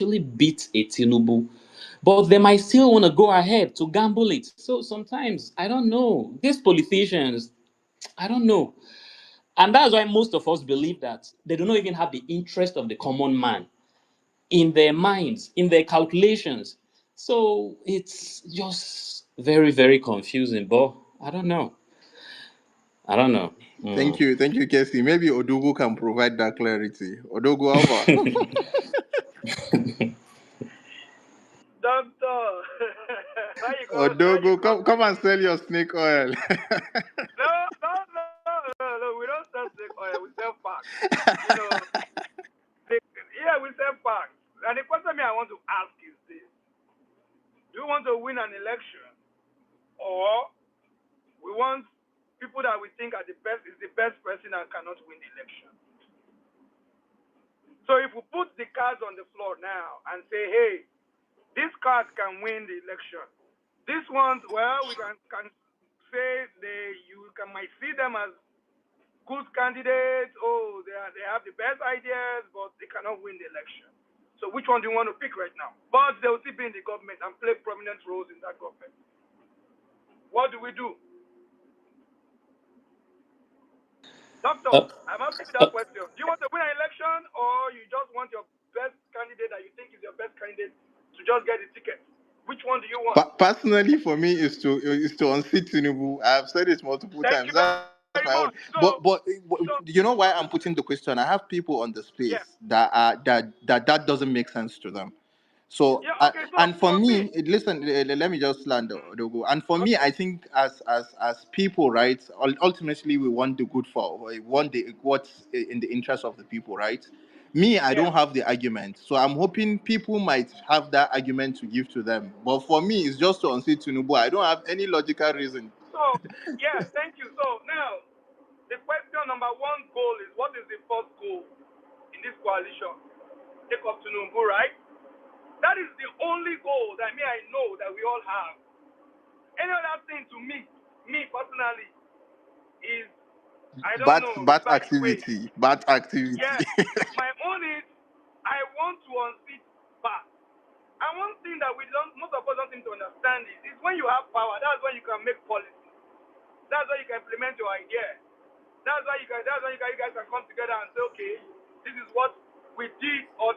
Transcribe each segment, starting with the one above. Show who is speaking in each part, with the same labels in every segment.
Speaker 1: actually beat a Tinubu, but they might still want to go ahead to gamble it. So sometimes I don't know. These politicians, I don't know. And that's why most of us believe that they do not even have the interest of the common man in their minds, in their calculations. So it's just very, very confusing. But I don't know. I don't know.
Speaker 2: Thank you, Casey. Maybe Odogo can provide that clarity. Odogo Alpha.
Speaker 3: Doctor, why you
Speaker 2: Odogo,
Speaker 3: come
Speaker 2: come and
Speaker 3: again?
Speaker 2: sell your snake oil.
Speaker 3: No, no, no, no, no. We don't sell snake oil. We sell facts. You know, yeah, we sell facts. And the question me I want to ask is this: do you want to win an election, or we want people that we think are the best is the best person and cannot win the election? So if we put the cards on the floor now and say, hey, these cards can win the election. These ones, well, we can say might see them as good candidates. Oh, they have the best ideas, but they cannot win the election. So which one do you want to pick right now? But they will still be in the government and play prominent roles in that government. What do we do? Doctor,
Speaker 1: Uh,
Speaker 3: I'm asking you
Speaker 1: uh,
Speaker 3: that question. Do you want to win an election, or you just want your best candidate that you think is your best candidate to just get the ticket? Which one do you want?
Speaker 2: Personally, for me, is to unseat Tinubu. I've said it multiple
Speaker 3: Thank
Speaker 2: times.
Speaker 3: you
Speaker 2: That's
Speaker 3: very
Speaker 2: my own.
Speaker 3: much.
Speaker 2: But
Speaker 3: So
Speaker 2: you know why I'm putting the question? I have people on the
Speaker 3: yeah,
Speaker 2: space that doesn't make sense to them. So
Speaker 3: yeah. Okay. So
Speaker 2: and for
Speaker 3: for me,
Speaker 2: me, listen, let me just land, Odogo. And for me,
Speaker 3: okay,
Speaker 2: I think as people, right? Ultimately, we want the good for, we want the what's in the interest of the people, right? Me, I
Speaker 3: yeah.
Speaker 2: don't have the argument, so I'm hoping people might have that argument to give to them. But for me, it's just to unseat Tinubu. I don't have any logical reason.
Speaker 3: So yeah, thank you. So now the question number one goal is, what is the first goal in this coalition? Take up to Numbu, right? That is the only goal that I know that we all have. Any other thing to me personally, is I don't
Speaker 2: Bad,
Speaker 3: know, is
Speaker 2: bad
Speaker 3: by the way.
Speaker 2: activity, bad activity.
Speaker 3: Yes, my own is I want to unseat back. And one thing that we don't, most of us don't seem to understand is when you have power, that's when you can make policy. That's when you can implement your idea. You guys can come together and say, okay, this is what we did, or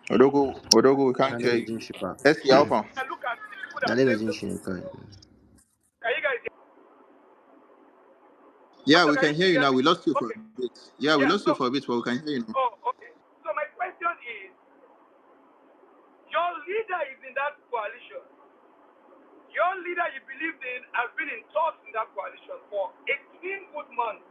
Speaker 2: Odogo, we can't hear
Speaker 4: Daniel
Speaker 2: you.
Speaker 4: Ojinshipa.
Speaker 2: Yes, Alpha.
Speaker 3: I look at the people that
Speaker 4: Daniel
Speaker 3: saved the.
Speaker 4: Ojinshipa.
Speaker 3: Can you guys hear?
Speaker 2: Yeah,
Speaker 3: Doctor,
Speaker 2: we
Speaker 3: can
Speaker 2: can
Speaker 3: you
Speaker 2: hear
Speaker 3: still
Speaker 2: you
Speaker 3: hear
Speaker 2: now.
Speaker 3: me?
Speaker 2: We lost you for
Speaker 3: Okay.
Speaker 2: a bit. Yeah, we
Speaker 3: Yeah.
Speaker 2: lost you for a bit, but we can hear you now.
Speaker 3: Okay. So my question is, your leader is in that coalition. Your leader you believed in has been in talks in that coalition for 18 good months.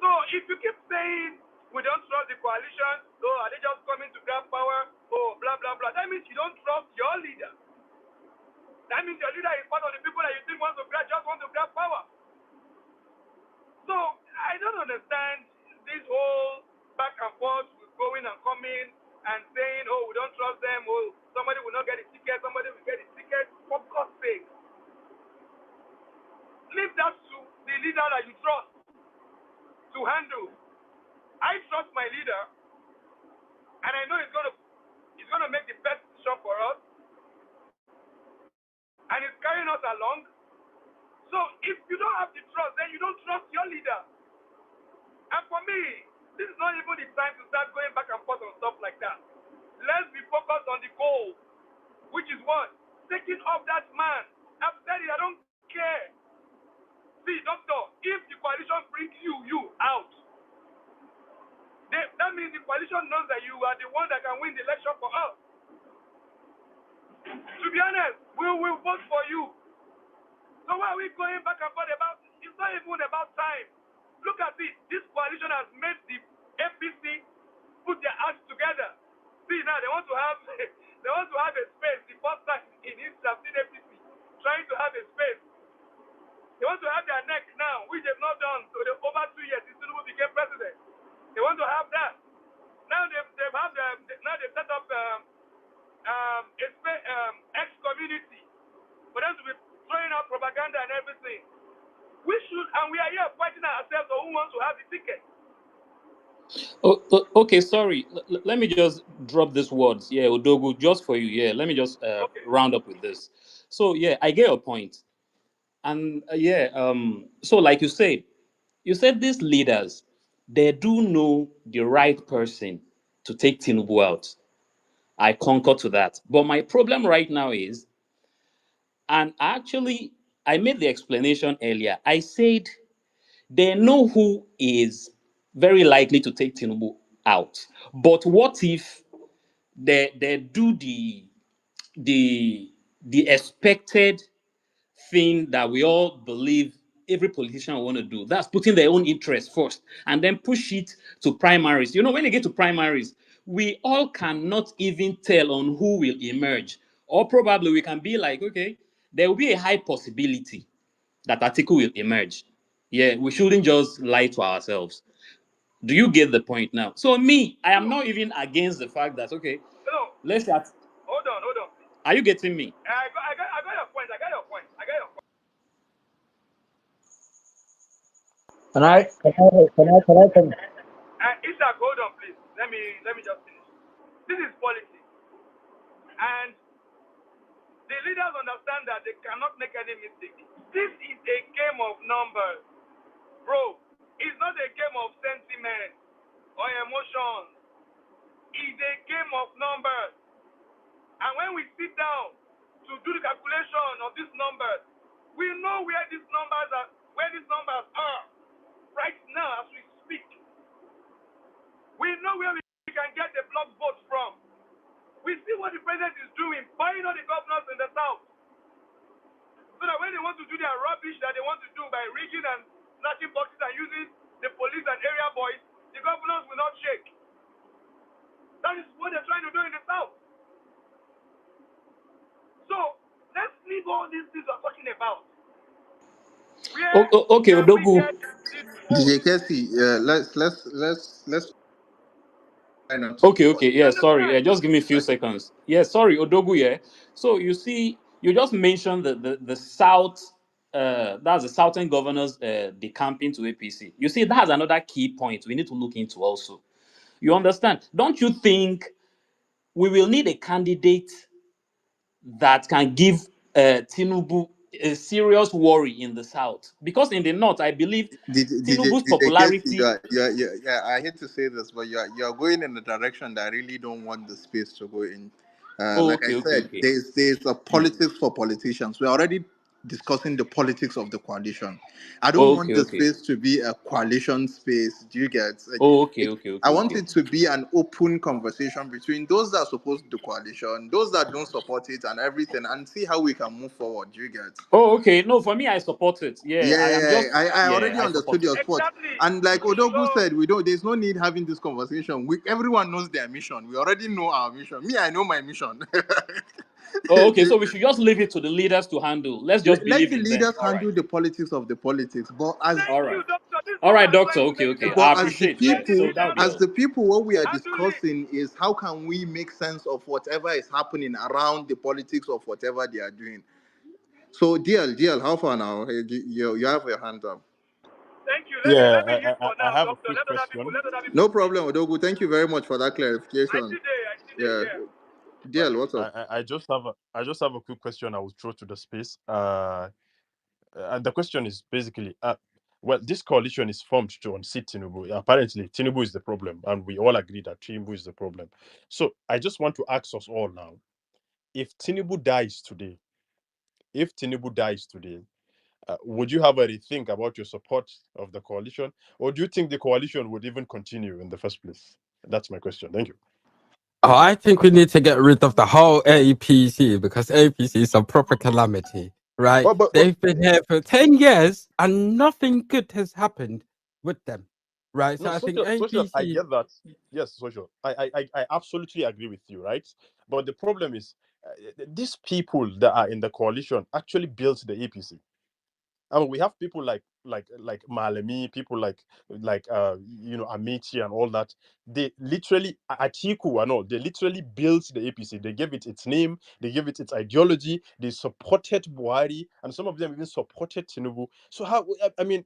Speaker 3: So if you keep saying we don't trust the coalition, oh, are they just coming to grab power? Oh, blah blah blah. That means you don't trust your leader. That means your leader is part of the people that you think just want to grab power. So I don't understand this whole back and forth with going and coming and saying, oh, we don't trust them. Oh, somebody will not get a ticket. Somebody will get a ticket. For God's sake, leave that to the leader that you trust to handle. I trust my leader, and I know he's gonna make the best decision for us, and he's carrying us along. So if you don't have the trust, then you don't trust your leader. And for me, this is not even the time to start going back and forth on stuff like that. Let's be focused on the goal, which is what? Taking off that man. I've said it, I don't care. See, doctor, if the coalition brings you out, that means the coalition knows that you are the one that can win the election for us. To be honest, we will vote for you. So why are we going back and forth about it? It's not even about time. Look at it. This coalition has made the APC put their hands together. See now they want to have they want to have a space. The first time in history I've seen APC trying to have a space. They want to have their neck now, which they've not done. So they over 2 years since Tinubu became president. They want to have that. Now they've set up a space, X community for them to be throwing out propaganda and everything. We should and we are here fighting ourselves on who wants to have the ticket.
Speaker 1: Okay, sorry. Let me just drop these words. Yeah, Odogu, just for you. Yeah, let me just
Speaker 3: Okay.
Speaker 1: round up with this. So yeah, I get your point. And yeah, so like you said these leaders, they do know the right person to take Tinubu out. I concur to that. But my problem right now is, and actually, I made the explanation earlier. I said they know who is very likely to take Tinubu out. But what if they do the the expected thing that we all believe every politician will want to do? That's putting their own interest first and then push it to primaries. You know, when you get to primaries, we all cannot even tell on who will emerge. Or probably we can be like, okay, there will be a high possibility that Atiku will emerge. Yeah, we shouldn't just lie to ourselves. Do you get the point now? So me, I am
Speaker 3: No,
Speaker 1: not even against the fact that okay,
Speaker 3: no.
Speaker 1: let's start.
Speaker 3: Hold on, please.
Speaker 1: Are you getting me?
Speaker 3: I got your point. I got your point.
Speaker 4: Can I,
Speaker 3: Right?
Speaker 4: can I, can I, can I, can
Speaker 3: Isaac, hold on, please. Let me just finish. This is politics, and the leaders understand that they cannot make any mistake. This is a game of numbers, bro. It's not a game of sentiment or emotion. It's a game of numbers. And when we sit down to do the calculation of these numbers, we know where these numbers are right now as we speak. We know where we can get the block votes from. We see what the president is doing, buying all the governors in the south. So that when they want to do their rubbish that they want to do by rigging and snatching boxes and using the police and area boys, the governors will not shake. That is what they're trying to do in the south. So let's leave all these things we're talking about. Where
Speaker 1: Okay,
Speaker 3: can we
Speaker 1: Odogu.
Speaker 3: get this
Speaker 2: DJ
Speaker 3: vote?
Speaker 2: Kessie, let's try not to.
Speaker 1: Okay,
Speaker 3: You
Speaker 1: yeah, sorry. Yeah,
Speaker 3: understand?
Speaker 1: just give me a few seconds. Yeah, sorry, Odogu, yeah. So you see, you just mentioned the South, that's the Southern governors decamping to APC. You see, that's another key point we need to look into also. You understand? Don't you think we will need a candidate that can give Tinubu a serious worry in the South? Because in the North, I believe Tinubu's
Speaker 2: DJ Kessie,
Speaker 1: popularity.
Speaker 2: yeah, I hate to say this, but you're going in a direction that I really don't want the space to go in.
Speaker 1: Oh,
Speaker 2: Like I
Speaker 1: okay.
Speaker 2: said, there's a politics for politicians. We're already discussing the politics of the coalition. I don't want the
Speaker 1: Okay.
Speaker 2: space to be a coalition space. Do you get?
Speaker 1: Oh,
Speaker 2: I want it to be an open conversation between those that support the coalition, those that don't support it, and everything, and see how we can move forward. Do you get?
Speaker 1: Oh, okay. No, for me, I support it. Yeah, I am just.
Speaker 2: I
Speaker 1: Yeah,
Speaker 2: already
Speaker 1: I
Speaker 2: understood
Speaker 1: support it.
Speaker 2: your spot.
Speaker 3: Exactly.
Speaker 2: And like Odogu
Speaker 3: So
Speaker 2: said, there's no need having this conversation. Everyone knows their mission. We already know our mission. Me, I know my mission.
Speaker 1: Oh, okay. So we should just leave it to the leaders to handle. Let's just
Speaker 2: Let
Speaker 1: believe
Speaker 2: the
Speaker 1: in them.
Speaker 2: leaders
Speaker 1: All right.
Speaker 2: handle the politics of the politics.
Speaker 3: thank
Speaker 1: All
Speaker 3: you,
Speaker 1: right.
Speaker 3: doctor. This is
Speaker 1: All
Speaker 3: what
Speaker 1: right,
Speaker 3: we're
Speaker 1: doctor.
Speaker 3: trying to make
Speaker 1: Okay.
Speaker 3: sure.
Speaker 1: I
Speaker 2: But
Speaker 1: appreciate. Yeah.
Speaker 3: Let the
Speaker 1: So that'll be
Speaker 2: as
Speaker 1: all.
Speaker 2: the people, what we are
Speaker 3: handle it.
Speaker 2: discussing is how can we make sense of whatever is happening around the politics of whatever they are doing. So DL, how far now? Hey, you have your hand up.
Speaker 3: Thank you.
Speaker 5: Yeah,
Speaker 3: Let me use for
Speaker 5: I
Speaker 3: now,
Speaker 5: have a
Speaker 3: doctor.
Speaker 5: quick question.
Speaker 3: Let other people
Speaker 2: No
Speaker 3: speak.
Speaker 2: problem, Odogu. Thank you very much for that clarification.
Speaker 3: I see there,
Speaker 2: Yeah.
Speaker 3: yeah.
Speaker 2: DL, what's up?
Speaker 5: I just have a quick question I will throw to the space. And the question is basically, well, this coalition is formed to unseat Tinubu. Apparently, Tinubu is the problem, and we all agree that Tinubu is the problem. So I just want to ask us all now: if Tinubu dies today, would you have a rethink about your support of the coalition, or do you think the coalition would even continue in the first place? That's my question. Thank you.
Speaker 4: Oh, I think we need to get rid of the whole APC because APC is a proper calamity, right?
Speaker 5: Oh, but
Speaker 4: They've been here for 10 years and nothing good has happened with them, right? So
Speaker 5: no,
Speaker 4: I think
Speaker 5: social. I
Speaker 4: APC,
Speaker 5: get that. Yes, social. I absolutely agree with you, right? But the problem is, these people that are in the coalition actually built the APC. I mean, we have people like like Malemi, people like Amici and all that. They literally, Atiku and all, they literally built the APC. They gave it its name, they gave it its ideology, they supported Buhari, and some of them even supported Tinubu. So how, I mean,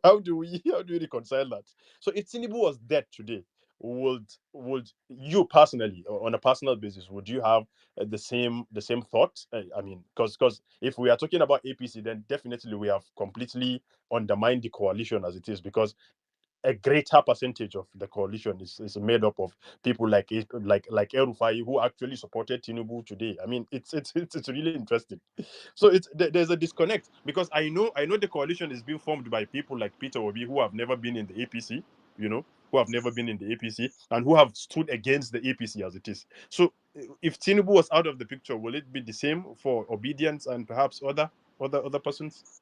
Speaker 5: how do we reconcile that? So if Tinubu was dead today, would you personally, or on a personal basis, would you have the same thought? I mean, because if we are talking about APC, then definitely we have completely undermined the coalition as it is, because a greater percentage of the coalition is made up of people like El Rufai, who actually supported Tinubu today. I mean, it's really interesting. So there's a disconnect, because I know the coalition is being formed by people like Peter Obi, who have never been in the APC, who have never been in the APC and who have stood against the APC as it is. So if Tinubu was out of the picture, will it be the same for Obedience and perhaps other persons?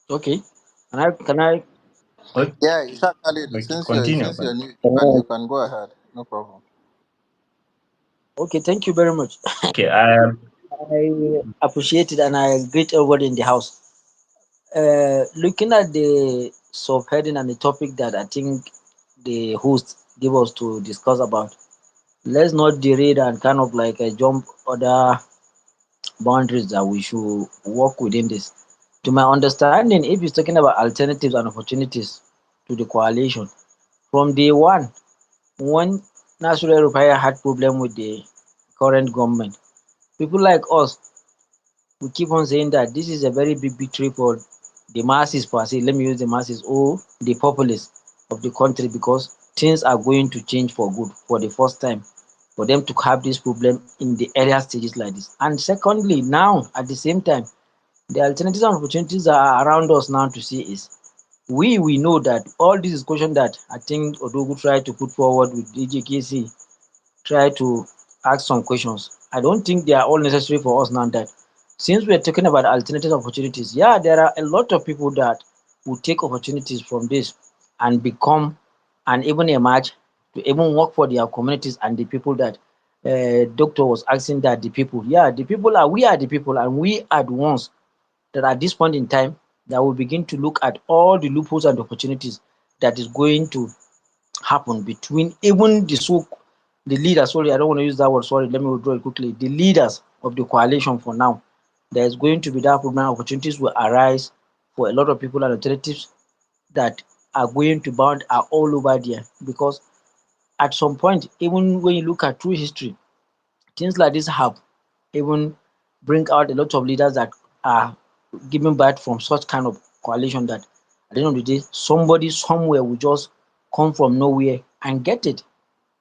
Speaker 6: Okay. Can I
Speaker 7: Okay,
Speaker 2: Yeah, Ishak Khalid,
Speaker 7: okay,
Speaker 2: since
Speaker 7: continue.
Speaker 2: you're new,
Speaker 6: can
Speaker 2: you
Speaker 6: I
Speaker 2: can go ahead. No problem.
Speaker 6: okay, thank you very much.
Speaker 7: Okay,
Speaker 6: I appreciate it and I greet everybody in the house. Looking at the subheading and the topic that I think the host gave us to discuss about, let's not derail and kind of like jump other boundaries that we should work within this. To my understanding, if he's talking about alternatives and opportunities to the coalition, from day one, when National Rufai had problem with the current government, people like us, we keep on saying that this is a very big victory for the masses per se. Let me use the masses or the populace of the country, because things are going to change for good for the first time for them to have this problem in the earlier stages like this. And secondly, now at the same time, the alternatives and opportunities that are around us now to see is we know that all this discussion that I think Odogu tried to put forward with DJKC, try to ask some questions. I don't think they are all necessary for us now that since we are talking about alternative opportunities, yeah, there are a lot of people that will take opportunities from this and become and even emerge to even work for their communities and the people that doctor was asking that the people, yeah, the people are we are the people and we are the ones that at this point in time that will begin to look at all the loopholes and opportunities that is going to happen between even the leaders. Sorry, I don't want to use that word. Sorry, let me withdraw it quickly. The leaders of the coalition for now. There is going to be that problem. Opportunities will arise for a lot of people and alternatives that are going to bound are all over there because at some point, even when you look at true history, things like this have even bring out a lot of leaders that are giving birth from such kind of coalition that at the end of the day, somebody somewhere will just come from nowhere and get it.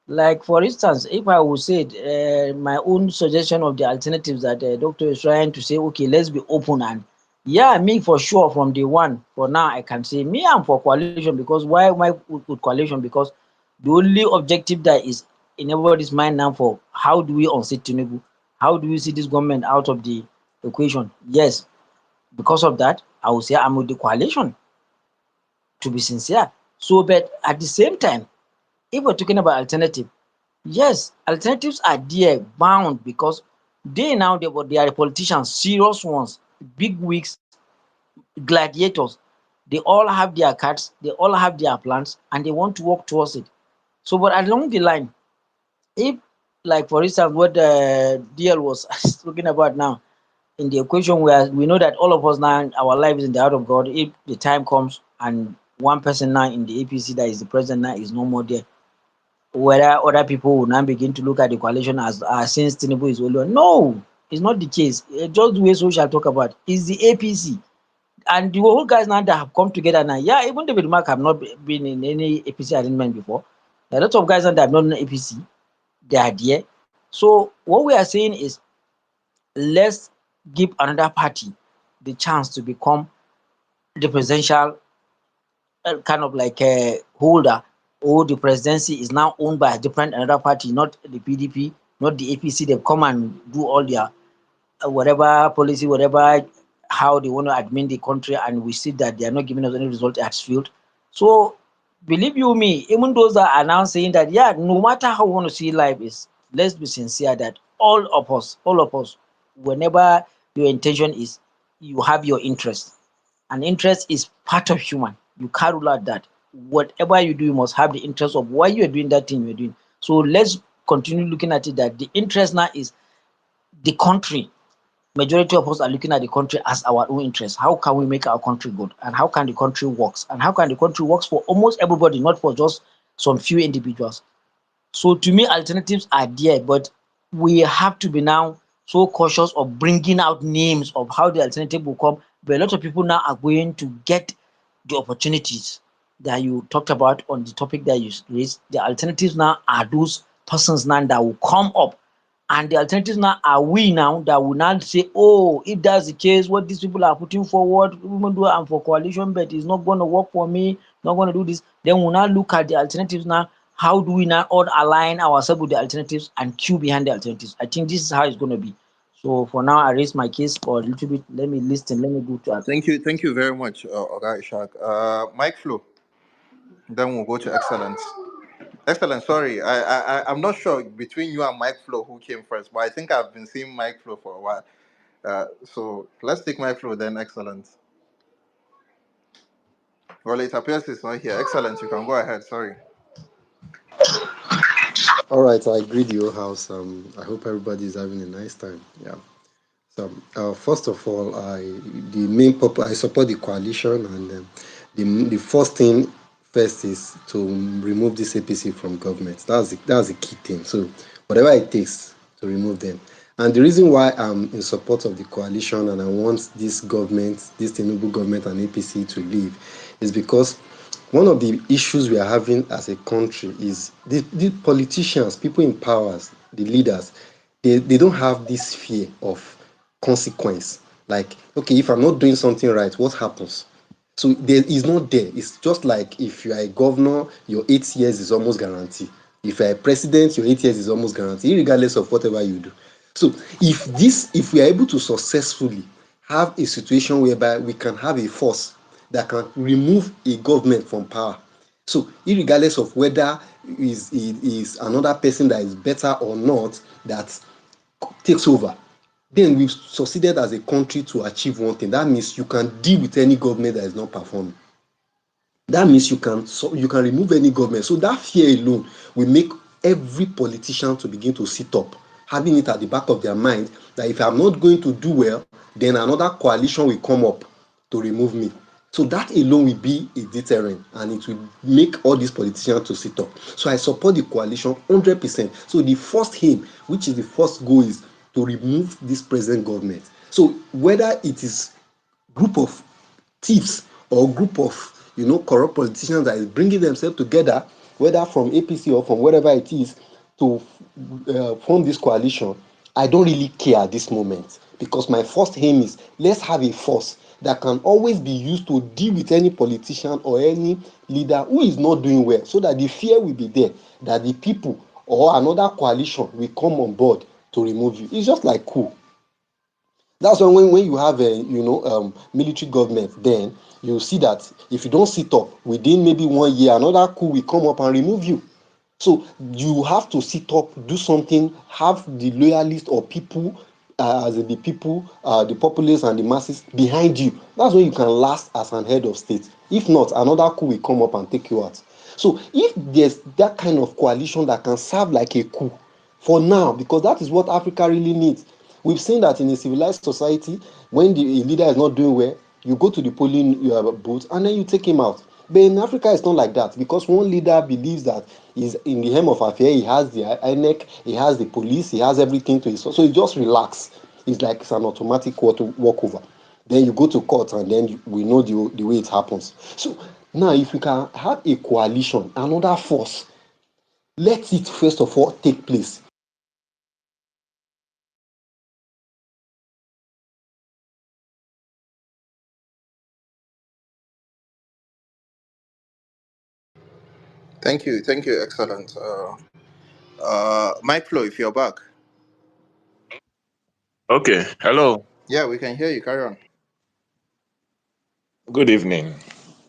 Speaker 6: Like for instance, if I would say my own suggestion of the alternatives that the doctor is trying to say, okay, let's be open and yeah, me for sure from day one. For now, I can say me I'm for coalition because why with coalition? Because the only objective that is in everybody's mind now for how do we unseat Tinubu? How do we see this government out of the equation? Yes, because of that, I will say I'm with the coalition to be sincere. So, but at the same time, if we're talking about alternative, yes, alternatives are there bound because they are politicians, serious ones, big wigs, gladiators. They all have their cards, they all have their plans, and they want to work towards it. So, but along the line, if, like for instance, what DL was talking about now, in the equation where we know that all of us now, our life is in the heart of God. If the time comes and one person now in the APC that is the president now is no more there, whether other people will now begin to look at the coalition as since Tinubu is only one. No, it's not the case. Just the way social talk about is the APC and the whole guys now that have come together now. Yeah, even David Mark have not been in any APC arrangement before. There are a lot of guys now that have not in APC. They are there. So what we are saying is let's give another party the chance to become the presidential kind of like a holder, or the presidency is now owned by a different another party, not the PDP, not the APC. They come and do all their whatever policy, whatever how they want to admin the country, and we see that they are not giving us any result at field. So believe you me, even those that are now saying that yeah, no matter how we want to see life is, let's be sincere that all of us, whenever your intention is you have your interest, and interest is part of human. You can't rule out that. Whatever you do, you must have the interest of why you're doing that thing you're doing. So let's continue looking at it that the interest now is the country. Majority of us are looking at the country as our own interest. How can we make our country good? And how can the country works? And how can the country works for almost everybody, not for just some few individuals? So to me, alternatives are there, but we have to be now so cautious of bringing out names of how the alternative will come. But a lot of people now are going to get the opportunities that you talked about on the topic that you raised. The alternatives now are those persons now that will come up. And the alternatives now are we now that will now say, oh, if that's the case, what these people are putting forward, even though I'm for coalition, but it's not going to work for me, not going to do this, then we'll now look at the alternatives now. How do we now all align ourselves with the alternatives and queue behind the alternatives? I think this is how it's going to be. So for now, I raise my case for a little bit. Let me listen. Let me go to
Speaker 2: Thank you very much, Oga Ishak. Mike Flo. Then we'll go to Excellence. Excellent. Sorry, I'm not sure between you and Mike Flo who came first, but I think I've been seeing Mike Flo for a while. So let's take Mike Flo then. Excellent. Well, it appears he's not here. Excellent. You can go ahead. Sorry.
Speaker 7: All right, I greet your house. I hope everybody is having a nice time. Yeah. So, first of all, the main purpose I support the coalition, and the first thing first is to remove this APC from government. That's the key thing. So, whatever it takes to remove them. And the reason why I'm in support of the coalition and I want this government, this Tinubu government and APC to leave, is because one of the issues we are having as a country is the politicians, people in powers, the leaders, they don't have this fear of consequence. Like, okay, if I'm not doing something right, what happens? So there is not there. It's just like if you are a governor, your 8 years is almost guaranteed. If you're a president, your 8 years is almost guaranteed, regardless of whatever you do. So if we are able to successfully have a situation whereby we can have a force that can remove a government from power. So regardless of whether is another person that is better or not that takes over, then we've succeeded as a country to achieve one thing. That means you can deal with any government that is not performing. That means you can remove any government. So that fear alone will make every politician to begin to sit up, having it at the back of their mind that if I'm not going to do well, then another coalition will come up to remove me. So that alone will be a deterrent, and it will make all these politicians to sit up. So I support the coalition 100%. So the first aim, which is the first goal, is to remove this present government. So whether it is group of thieves or group of corrupt politicians that is bringing themselves together, whether from APC or from wherever it is, to form this coalition, I don't really care at this moment, because my first aim is let's have a force that can always be used to deal with any politician or any leader who is not doing well, so that the fear will be there that the people or another coalition will come on board to remove you. It's just like coup. That's why when you have a military government, then you see that if you don't sit up within maybe 1 year, another coup will come up and remove you. So you have to sit up, do something, have the loyalists or people, the populace and the masses behind you. That's when you can last as an head of state. If not, another coup will come up and take you out. So if there's that kind of coalition that can serve like a coup for now, because that is what Africa really needs. We've seen that in a civilized society, when a leader is not doing well, you go to the polling booth and then you take him out. But in Africa, it's not like that, because one leader believes that he's in the hem of affair. He has the INEC, he has the police, he has everything to his. So he just relax. It's like it's an automatic walkover. Then you go to court, and then we know the way it happens. So now, if we can have a coalition, another force, let it first of all take place.
Speaker 2: Thank you. Excellent. Mike Flo, if you're back.
Speaker 8: Okay, hello.
Speaker 2: Yeah, we can hear you. Carry on.
Speaker 8: Good evening.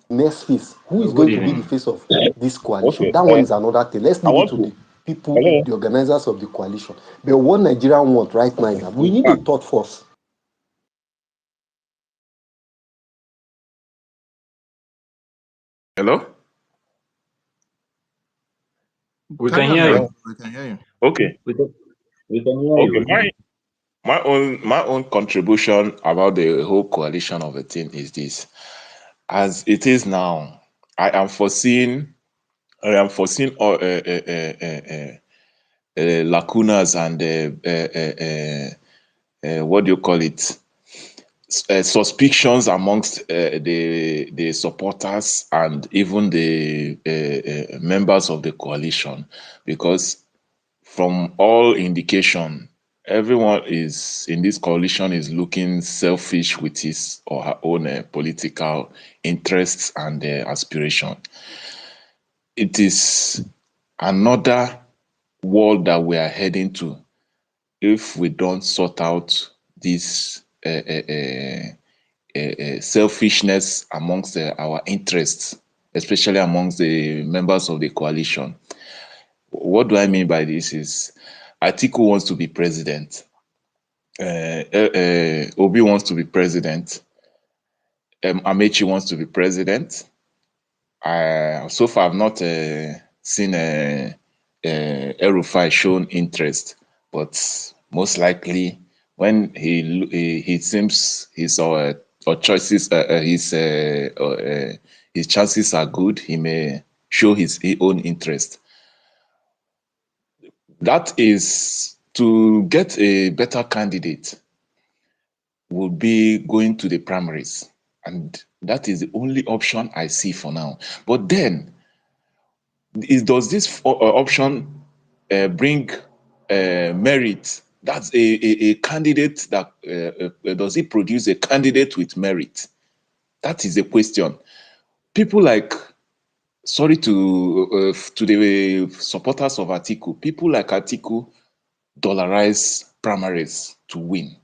Speaker 7: Next phase, who is
Speaker 8: Good
Speaker 7: going to be the
Speaker 8: evening.
Speaker 7: face of this coalition?
Speaker 8: Okay.
Speaker 7: That one is another thing. Let's
Speaker 8: I
Speaker 7: leave it
Speaker 8: want
Speaker 7: to
Speaker 8: to.
Speaker 7: the people,
Speaker 8: Hello.
Speaker 7: the organizers of the coalition. But what Nigeria want right now is that we
Speaker 8: In
Speaker 7: need a
Speaker 8: fact,
Speaker 7: third force.
Speaker 8: Hello?
Speaker 9: We
Speaker 2: Carry
Speaker 9: can
Speaker 2: on,
Speaker 9: hear
Speaker 2: Mike.
Speaker 9: you.
Speaker 2: We can hear you.
Speaker 8: Okay.
Speaker 9: We can hear
Speaker 8: Okay.
Speaker 9: you.
Speaker 8: My own contribution about the whole coalition of a thing is this. As it is now, I am foreseeing all lacunas and what do you call it? Suspicions amongst the supporters and even the members of the coalition, because from all indication, everyone is in this coalition is looking selfish with his or her own political interests and aspiration. It is another world that we are heading to if we don't sort out this selfishness amongst our interests, especially amongst the members of the coalition. What do I mean by this is Atiku wants to be president. Obi wants to be president. Amechi wants to be president. So far, I've not seen El-Rufai shown interest, but most likely when he seems his chances are good, he may show his own interest. That is to get a better candidate will be going to the primaries, and that is the only option I see for now. But then, does this option bring merit? That's a candidate that does it produce a candidate with merit? That is the question. People like, sorry to the supporters of Atiku, people like Atiku dollarize primaries to win.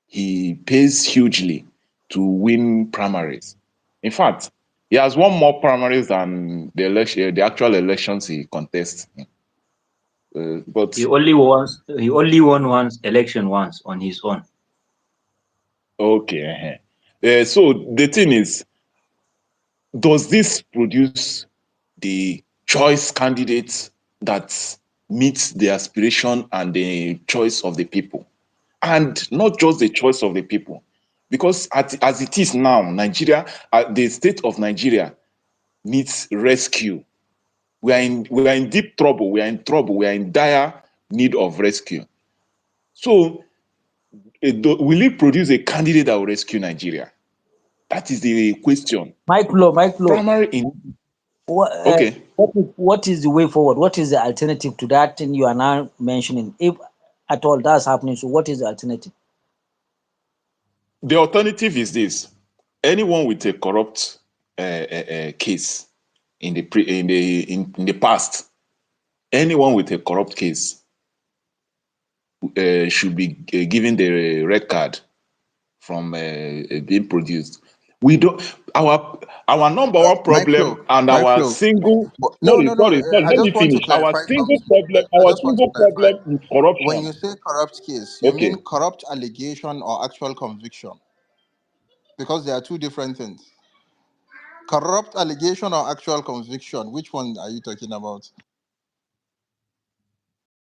Speaker 8: He pays hugely to win primaries. In fact, he has won more primaries than the actual elections he contests. But
Speaker 9: He only won once election once on his own.
Speaker 8: okay, so the thing is, does this produce the choice candidate that meets the aspiration and the choice of the people? And not just the choice of the people, because as it is now, Nigeria, the state of Nigeria needs rescue. We are in deep trouble. We are in trouble. We are in dire need of rescue. So, will it produce a candidate that will rescue Nigeria? That is the question.
Speaker 6: Mike Flo,
Speaker 8: Primary in okay.
Speaker 6: what is the way forward? What is the alternative to that thing you are now mentioning? If at all that's happening, so what is the alternative?
Speaker 8: The alternative is this: anyone with a corrupt case in the past, anyone with a corrupt case should be given the red card from being produced. We don't. Our number one
Speaker 2: Mike
Speaker 8: problem
Speaker 2: Flo,
Speaker 8: and
Speaker 2: Mike
Speaker 8: our
Speaker 2: Flo.
Speaker 8: single
Speaker 2: No,
Speaker 8: sorry
Speaker 2: no, no.
Speaker 8: sorry sorry.
Speaker 2: I
Speaker 8: Let me
Speaker 2: just want to
Speaker 8: finish. Our
Speaker 2: clarify
Speaker 8: single
Speaker 2: something.
Speaker 8: problem.
Speaker 2: I
Speaker 8: Our
Speaker 2: just want to
Speaker 8: single
Speaker 2: clarify.
Speaker 8: problem is
Speaker 2: When you
Speaker 8: corruption.
Speaker 2: say corrupt case, you mean
Speaker 8: Okay.
Speaker 2: corrupt allegation or actual conviction? Because there are two different things. Corrupt allegation or actual conviction? Which one are you talking about?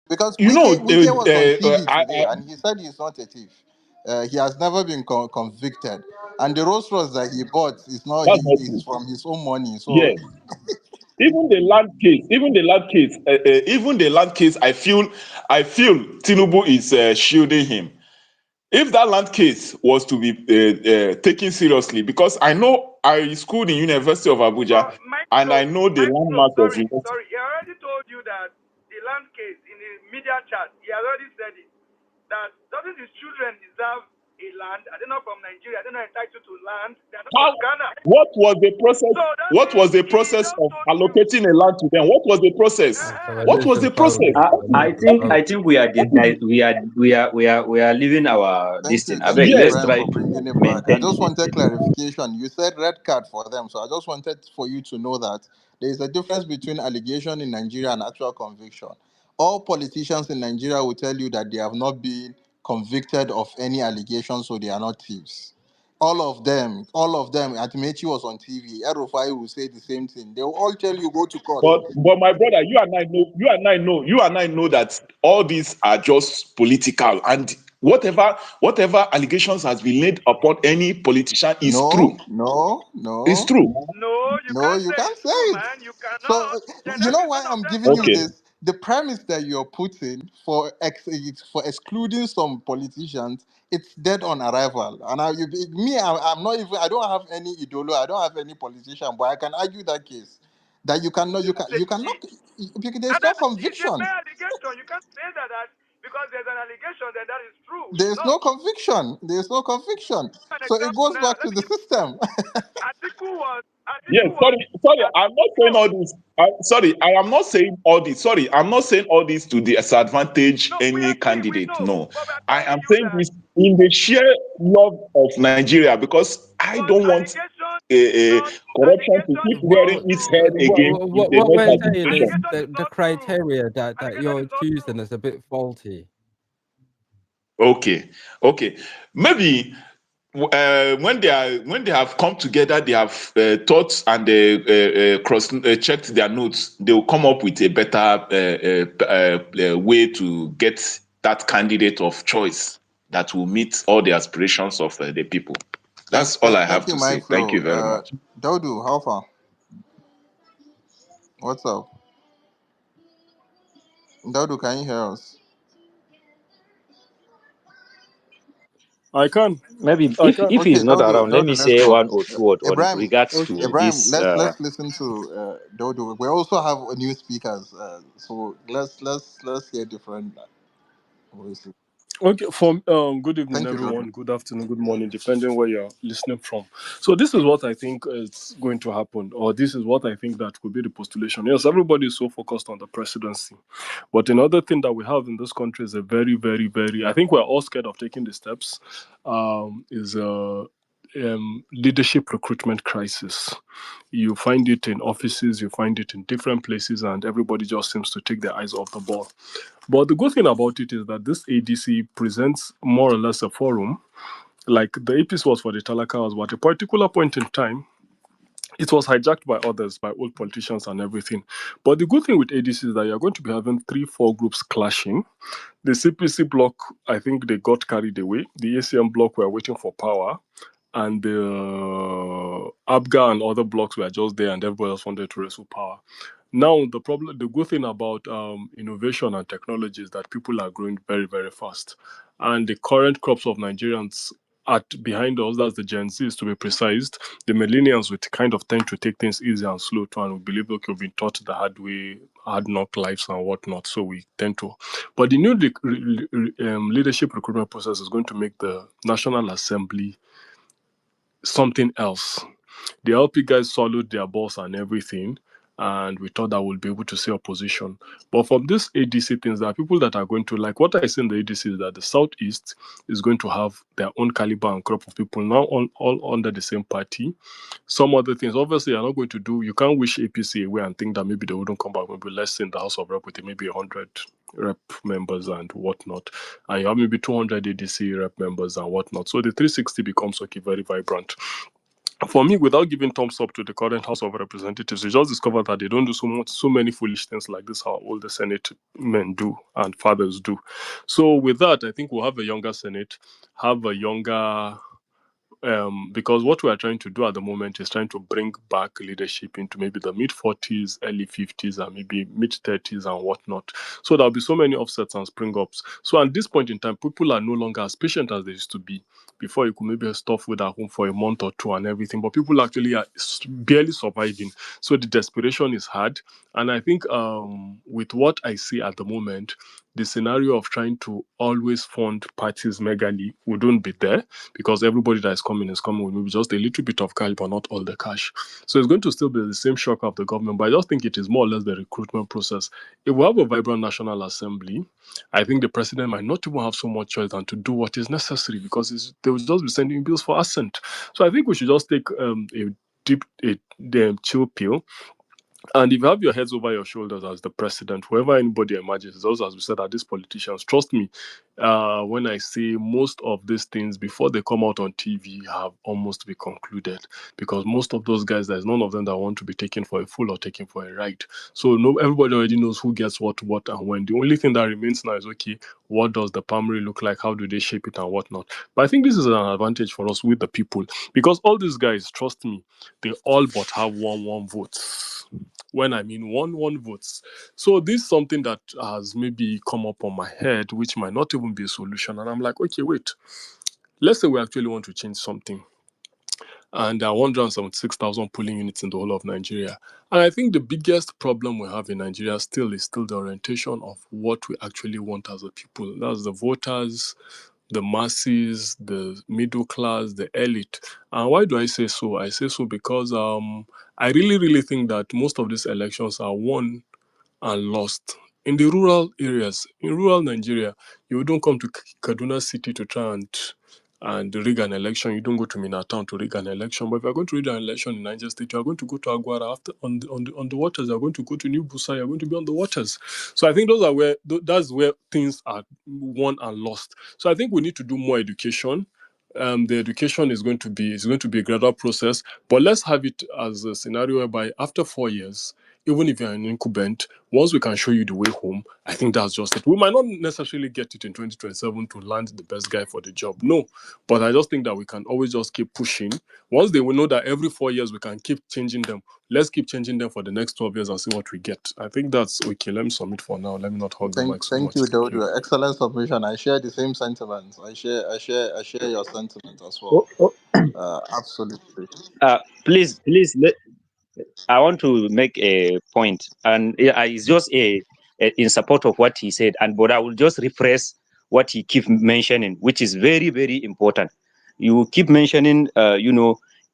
Speaker 2: Because
Speaker 8: You know,
Speaker 2: Wike was on TV today and he said he's not a thief. He has never been convicted, and the Rolls Royce that he bought is not
Speaker 8: that's not
Speaker 2: is
Speaker 8: true.
Speaker 2: from his own money. So
Speaker 8: Yes. Even the land case, I feel Tinubu is shielding him. If that land case was to be taken seriously, because I know I schooled in University of Abuja,
Speaker 3: Mike
Speaker 8: and I
Speaker 3: Flo,
Speaker 8: know the
Speaker 3: Mike Flo,
Speaker 8: landmass of
Speaker 3: sorry.
Speaker 8: university.
Speaker 3: He already told you that the land case in the media chat, he has already said it. That doesn't his children deserve a land? Are they not from Nigeria? Are they not entitled to land? They are not
Speaker 8: How?
Speaker 3: from Ghana.
Speaker 8: What was the process?
Speaker 3: So that
Speaker 8: What
Speaker 3: means
Speaker 8: was the
Speaker 3: he
Speaker 8: process
Speaker 3: just
Speaker 8: of
Speaker 3: told you.
Speaker 8: allocating a land to them? What was the process? What was the process?
Speaker 9: I think we are leaving our
Speaker 2: thank
Speaker 9: this
Speaker 2: you,
Speaker 9: thing. I beg,
Speaker 8: Yes.
Speaker 9: let's
Speaker 2: Brian,
Speaker 9: try
Speaker 2: for bringing
Speaker 9: to
Speaker 2: it back. I
Speaker 9: maintain
Speaker 2: just
Speaker 9: the
Speaker 2: wanted clarification. You said red card for them, so I just wanted for you to know that there is a difference between allegation in Nigeria and actual conviction. All politicians in Nigeria will tell you that they have not been convicted of any allegation, so they are not thieves. All of them. Atimechi was on TV. Erufai will say the same thing. They will all tell you go to court.
Speaker 8: But my brother, you and I know that all these are just political, and whatever allegations has been laid upon any politician is true. It's true.
Speaker 3: No, you
Speaker 2: No,
Speaker 3: can't
Speaker 2: you
Speaker 3: say
Speaker 2: can't
Speaker 3: it's
Speaker 2: say
Speaker 3: true,
Speaker 2: it.
Speaker 3: man. You
Speaker 2: So
Speaker 3: cannot. Then
Speaker 2: you know
Speaker 3: every
Speaker 2: why
Speaker 3: one of
Speaker 2: I'm
Speaker 3: them
Speaker 2: giving
Speaker 3: is
Speaker 2: you
Speaker 8: Okay.
Speaker 2: this? The premise that you're putting for excluding some politicians, it's dead on arrival. And I'm not even. I don't have any idolo. I don't have any politician, but I can argue that case that you cannot. You cannot.
Speaker 3: And
Speaker 2: There's no
Speaker 3: then it's a
Speaker 2: conviction.
Speaker 3: mere allegation. You can't say that because there's an allegation, then that is true. It's
Speaker 2: There's
Speaker 3: not.
Speaker 2: no conviction. There's no conviction.
Speaker 3: An
Speaker 2: So it
Speaker 3: example
Speaker 2: goes
Speaker 3: now.
Speaker 2: back
Speaker 3: Let
Speaker 2: to
Speaker 3: me
Speaker 2: the
Speaker 3: give
Speaker 2: system.
Speaker 8: Yes,
Speaker 3: Atiku was
Speaker 8: sorry. I'm not saying all this. Sorry, I am not saying all this. Sorry, I'm not saying all this to disadvantage
Speaker 3: no, we
Speaker 8: any
Speaker 3: agree, we
Speaker 8: candidate.
Speaker 3: know.
Speaker 8: No,
Speaker 3: But we are
Speaker 8: I
Speaker 3: telling
Speaker 8: am
Speaker 3: you
Speaker 8: saying
Speaker 3: that
Speaker 8: this in the sheer love of Nigeria, because I
Speaker 3: but
Speaker 8: don't want
Speaker 3: allegations is
Speaker 8: a
Speaker 3: not
Speaker 8: corruption to keep rearing its head again in the
Speaker 4: What
Speaker 8: next
Speaker 4: we're saying is
Speaker 8: administration.
Speaker 3: allegation is
Speaker 4: the
Speaker 3: not true.
Speaker 4: criteria that
Speaker 3: Allegation
Speaker 4: you're
Speaker 3: is not true.
Speaker 4: choosing is a bit faulty.
Speaker 8: Okay, maybe when they have come together, they have thought and cross checked their notes. They will come up with a better way to get that candidate of choice that will meet all the aspirations of the people. That's all I have
Speaker 2: Thank you,
Speaker 8: to
Speaker 2: my
Speaker 8: say. Thank
Speaker 2: flow.
Speaker 8: you very much.
Speaker 2: Daudu, how far? What's up? Daudu, can you hear us?
Speaker 10: I can.
Speaker 9: Maybe
Speaker 10: I can.
Speaker 9: if he's
Speaker 2: Okay,
Speaker 9: not
Speaker 2: Daudu,
Speaker 9: around, let me
Speaker 2: let's
Speaker 9: say
Speaker 2: go.
Speaker 9: one or two words on
Speaker 2: Ibrahim,
Speaker 9: regards
Speaker 10: Okay.
Speaker 9: to
Speaker 2: Ibrahim,
Speaker 9: this.
Speaker 2: let's listen to Daudu. We also have new speakers, so let's hear different voices.
Speaker 10: Okay, good evening,
Speaker 2: Thank you, Daudu.
Speaker 10: everyone. Good afternoon, good morning, depending where you're listening from. So this is what I think is going to happen, or this is what I think that could be the postulation. Yes, everybody is so focused on the presidency, but another thing that we have in this country is a very, very, very. I think we're all scared of taking the steps. Is a leadership recruitment crisis. You find it in offices, you find it in different places, and everybody just seems to take their eyes off the ball. But the good thing about it is that this ADC presents more or less a forum. Like the APC was for the Talakas, but at a particular point in time, it was hijacked by others, by old politicians and everything. But the good thing with ADC is that you're going to be having 3-4 groups clashing. The CPC bloc, I think they got carried away. The ACM bloc were waiting for power. And the ABGA and other blocks were just there, and everybody else wanted to wrestle power. Now, the good thing about innovation and technology is that people are growing very, very fast. And the current crops of Nigerians behind us, that's the Gen Zs to be precise, the millennials would kind of tend to take things easy and slow too, and we believe, okay, we've been taught the hard way, hard knock lives and whatnot, so we tend to. But the new leadership recruitment process is going to make the National Assembly something else. The LP guys swallowed their boss and everything, and we thought that we'll be able to see opposition. But from this ADC things, there are people that are going to, like what I see in the ADC is that the Southeast is going to have their own caliber and crop of people now all under the same party. Some other things, obviously, you're not going to do, you can't wish APC away and think that maybe they wouldn't come back, maybe less in the House of Rep with maybe 100 rep members and whatnot. And you have maybe 200 ADC rep members and whatnot. So the 360 becomes okay, very vibrant. For me, without giving thumbs up to the current House of Representatives, we just discovered that they don't do so many foolish things like this, how all the Senate men do and fathers do. So with that, I think we'll have a younger Senate, have a younger because what we are trying to do at the moment is trying to bring back leadership into maybe the mid 40s, early 50s, and maybe mid 30s and whatnot. So there'll be so many offsets and spring ups. So at this point in time, people are no longer as patient as they used to be. Before, you could maybe stuff with at home for a month or two and everything, but people actually are barely surviving. So the desperation is hard. And I think with what I see at the moment, the scenario of trying to always fund parties megally wouldn't be there, because everybody that is coming with maybe just a little bit of cash, but not all the cash. So it's going to still be the same shock of the government, but I just think it is more or less the recruitment process. If we have a vibrant National Assembly, I think the president might not even have so much choice than to do what is necessary, because they will just be sending bills for assent. So I think we should just take a chill pill And if you have your heads over your shoulders as the president, whoever anybody emerges, those, as we said, are these politicians. Trust me, when I say most of these things before they come out on TV have almost been concluded, because most of those guys, there's none of them that want to be taken for a fool or taken for a ride. So no, everybody already knows who gets what, and when. The only thing that remains now is, okay, what does the primary look like? How do they shape it and whatnot? But I think this is an advantage for us with the people, because all these guys, trust me, they all but have one vote. When I mean one votes. So this is something that has maybe come up on my head, which might not even be a solution. And I'm like, okay, wait. Let's say we actually want to change something. And there are 176,000 polling units in the whole of Nigeria. And I think the biggest problem we have in Nigeria is still the orientation of what we actually want as a people. That's the voters, the masses, the middle class, the elite. And why do I say so? I say so because I really think that most of these elections are won and lost in the rural areas. In rural Nigeria, you don't come to Kaduna City to try and rig an election. You don't go to Minna Town to rig an election. But if you're going to rig an election in Niger State, you're going to go to Aguara after on the waters. You're going to go to New Busa. You're going to be on the waters. So I think that's where things are won and lost. So I think we need to do more education. The education is going to be a gradual process, but let's have it as a scenario whereby after 4 years, even if you're an incumbent, once we can show you the way home, I think that's just it. We might not necessarily get it in 2027 to land the best guy for the job, no, but I just think that we can always just keep pushing. Once they will know that every 4 years we can keep changing them, let's keep changing them for the next 12 years and see what we get. I think that's okay. Let me submit for now. Let me not hog the mic so
Speaker 2: Thank
Speaker 10: much.
Speaker 2: you,
Speaker 10: Thank you.
Speaker 2: Dodo. Excellent submission. I share the same sentiments. I share your sentiment as well.
Speaker 9: Oh, oh,
Speaker 2: Absolutely.
Speaker 9: please, I want to make a point, and it's just in support of what he said. But I will just rephrase what he keep mentioning, which is very, very important. You keep mentioning, a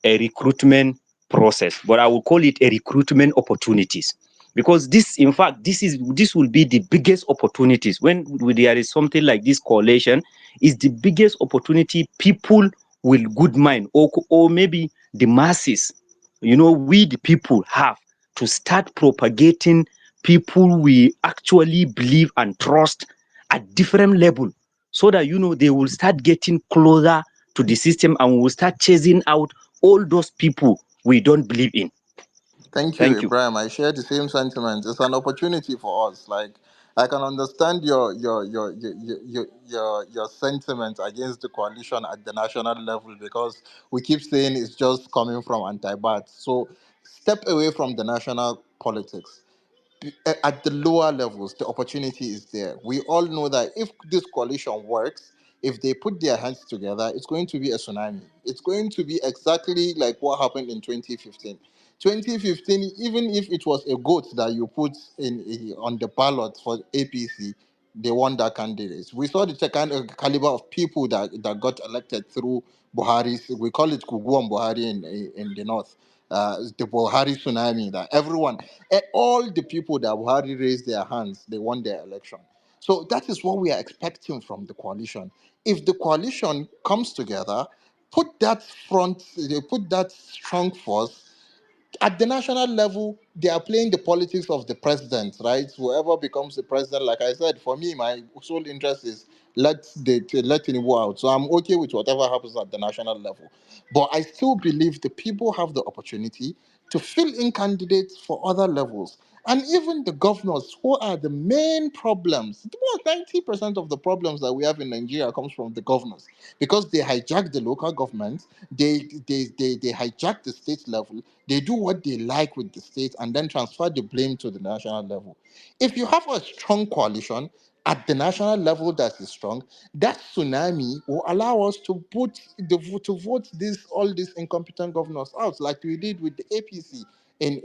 Speaker 9: recruitment process, but I will call it a recruitment opportunities, because in fact, this will be the biggest opportunities when there is something like this coalition. Is the biggest opportunity people will good mind, or maybe the masses, we the people have to start propagating people we actually believe and trust at different level, so that they will start getting closer to the system, and we will start chasing out all those people we don't believe in.
Speaker 2: Thank you,
Speaker 9: Thank you.
Speaker 2: Ibrahim. I share the same sentiment. It's an opportunity for us. Like, I can understand your sentiment against the coalition at the national level, because we keep saying it's just coming from anti-Bat. So step away from the national politics. At the lower levels, the opportunity is there. We all know that if this coalition works, if they put their hands together, it's going to be a tsunami. It's going to be exactly like what happened in 2015. 2015, even if it was a goat that you put on the ballot for APC, they won that candidate. We saw the kind of caliber of people that got elected through Buhari's, we call it Kuguam Buhari in the north. The Buhari tsunami, that everyone, all the people that Buhari raised their hands, they won their election. So that is what we are expecting from the coalition. If the coalition comes together, they put that strong force, at the national level, they are playing the politics of the president, right? Whoever becomes the president, like I said, for me, my sole interest is let Tinubu out. So I'm okay with whatever happens at the national level. But I still believe the people have the opportunity to fill in candidates for other levels. And even the governors, who are the main problems, about 90% of the problems that we have in Nigeria comes from the governors, because they hijack the local government, they hijack the state level, they do what they like with the state and then transfer the blame to the national level. If you have a strong coalition at the national level that is strong, that tsunami will allow us to vote all these incompetent governors out, like we did with the APC in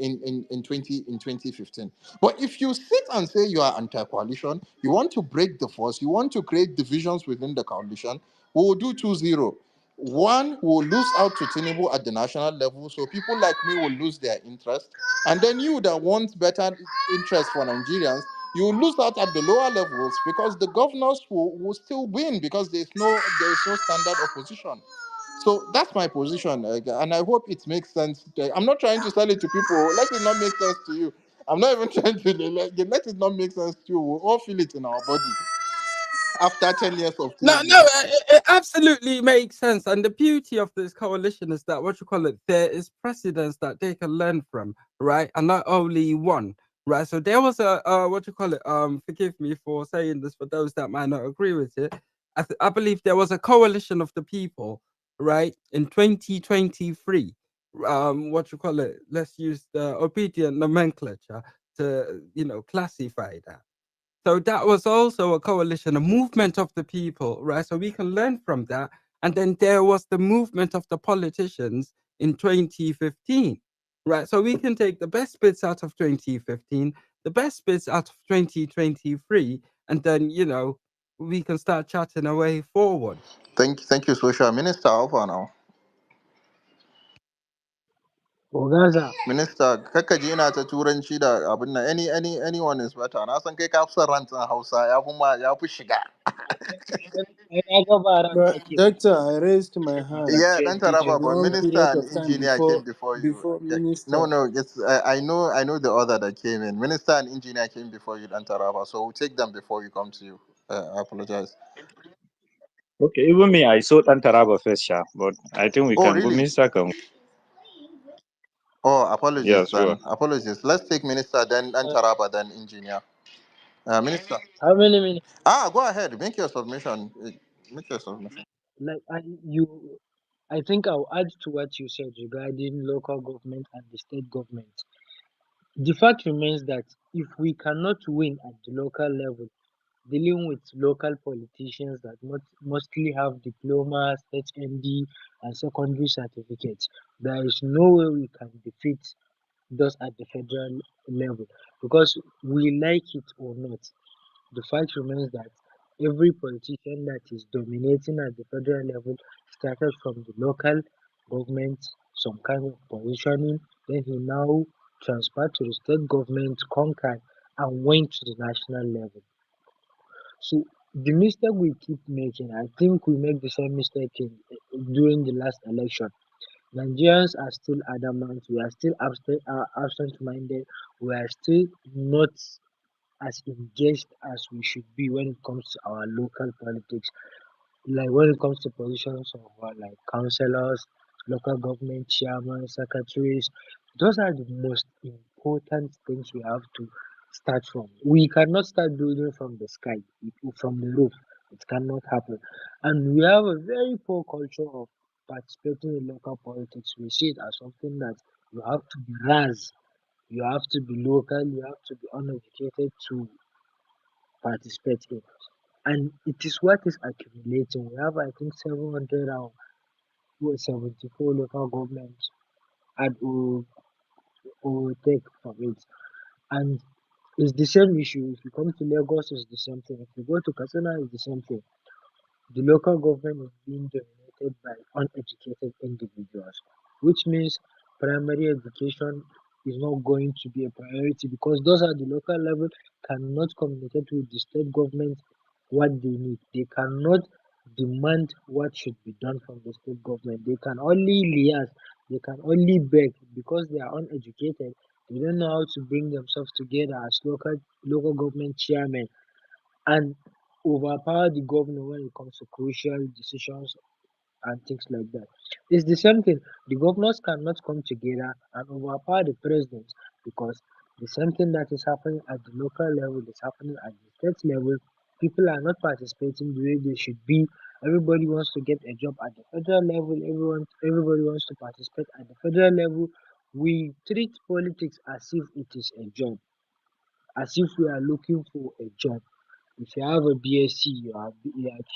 Speaker 2: 2015. But if you sit and say you are anti-coalition, you want to break the force, you want to create divisions within the coalition, we will do 2-0. One will lose out to Tinubu at the national level, so people like me will lose their interest. And then you that want better interest for Nigerians, you will lose out at the lower levels, because the governors will still win, because there is no standard opposition. So that's my position, and I hope it makes sense. I'm not trying to sell it to people. Let it not make sense to you. I'm not even trying to let it not make sense to you. We all feel it in our body after 10 years of
Speaker 4: No,
Speaker 2: TV.
Speaker 4: no, it absolutely makes sense. And the beauty of this coalition is that, what you call it, there is precedents that they can learn from, right? And not only one, right? So there was a, what you call it, forgive me for saying this for those that might not agree with it. I believe there was a coalition of the people, right, in 2023. What you call it, let's use the obedient nomenclature to, classify that. So that was also a coalition, a movement of the people, right? So we can learn from that. And then there was the movement of the politicians in 2015, right? So we can take the best bits out of 2015, the best bits out of 2023, and then, we can start chatting a way forward.
Speaker 2: Thank you, Social Minister. Alpha now.
Speaker 6: Ogaza,
Speaker 2: Minister, kakkaji ina ta turanci da abin nan. Anyone is better. Na san kai ka fi son rantsin Hausa ya fi shiga.
Speaker 6: I go baran
Speaker 11: But
Speaker 6: take
Speaker 11: doctor, I raised my hand
Speaker 2: Yeah,
Speaker 6: frustrate
Speaker 2: dan
Speaker 11: a
Speaker 6: teacher.
Speaker 2: Taraba, but
Speaker 11: long
Speaker 2: minister
Speaker 11: period
Speaker 2: and
Speaker 11: of time
Speaker 2: engineer came before you.
Speaker 11: before
Speaker 2: Yeah. No,
Speaker 11: minister.
Speaker 2: no, it's I know the other that came in. Minister and engineer came before you, dan Taraba. So we'll take them before you come to you. I apologize.
Speaker 9: Okay, even me, I saw Tantaraba first, sha, but I think we
Speaker 2: Oh,
Speaker 9: can go.
Speaker 2: really?
Speaker 9: Minister can.
Speaker 2: Oh, apologies
Speaker 9: Yeah, sure.
Speaker 2: then. Apologies. Let's take minister, then dan
Speaker 6: Uh,
Speaker 2: Taraba, then engineer. Minister.
Speaker 6: how many minutes?
Speaker 2: Go ahead. Make your submission. Make your submission.
Speaker 6: Like I think I'll add to what you said regarding local government and the state government. The fact remains that if we cannot win at the local level, dealing with local politicians that mostly have diplomas, HND, and secondary certificates, there is no way we can defeat those at the federal level, because we like it or not, the fact remains that every politician that is dominating at the federal level started from the local government, some kind of positioning, then he now transferred to the state government, conquered, and went to the national level. So the mistake we keep making, I think we make the same mistake during the last election. Nigerians are still adamant, we are still absent-minded, we are still not as engaged as we should be when it comes to our local politics. Like when it comes to positions of like councillors, local government chairman, secretaries, those are the most important things we have to start from. We cannot start building from the sky, from the roof. It cannot happen. And we have a very poor culture of participating in local politics. We see it as something that you have to be ras, you have to be local, you have to be uneducated to participate in. And it is what is accumulating. We have, I think, 774 local governments and will take from it. And it's the same issue. If you come to Lagos, it's the same thing. If you go to Katsina, it's the same thing. The local government is being dominated by uneducated individuals, which means primary education is not going to be a priority because those at the local level cannot communicate with the state government what they need. They cannot demand what should be done from the state government. They can only liaise, they can only beg because they are uneducated. They don't know how to bring themselves together as local government chairmen and overpower the governor when it comes to crucial decisions and things like that. It's the same thing. The governors cannot come together and overpower the president because the same thing that is happening at the local level is happening at the state level. People are not participating the way they should be. Everybody wants to get a job at the federal level. Everybody wants to participate at the federal level. We treat politics as if it is a job, as if we are looking for a job. If you have a BSc, you are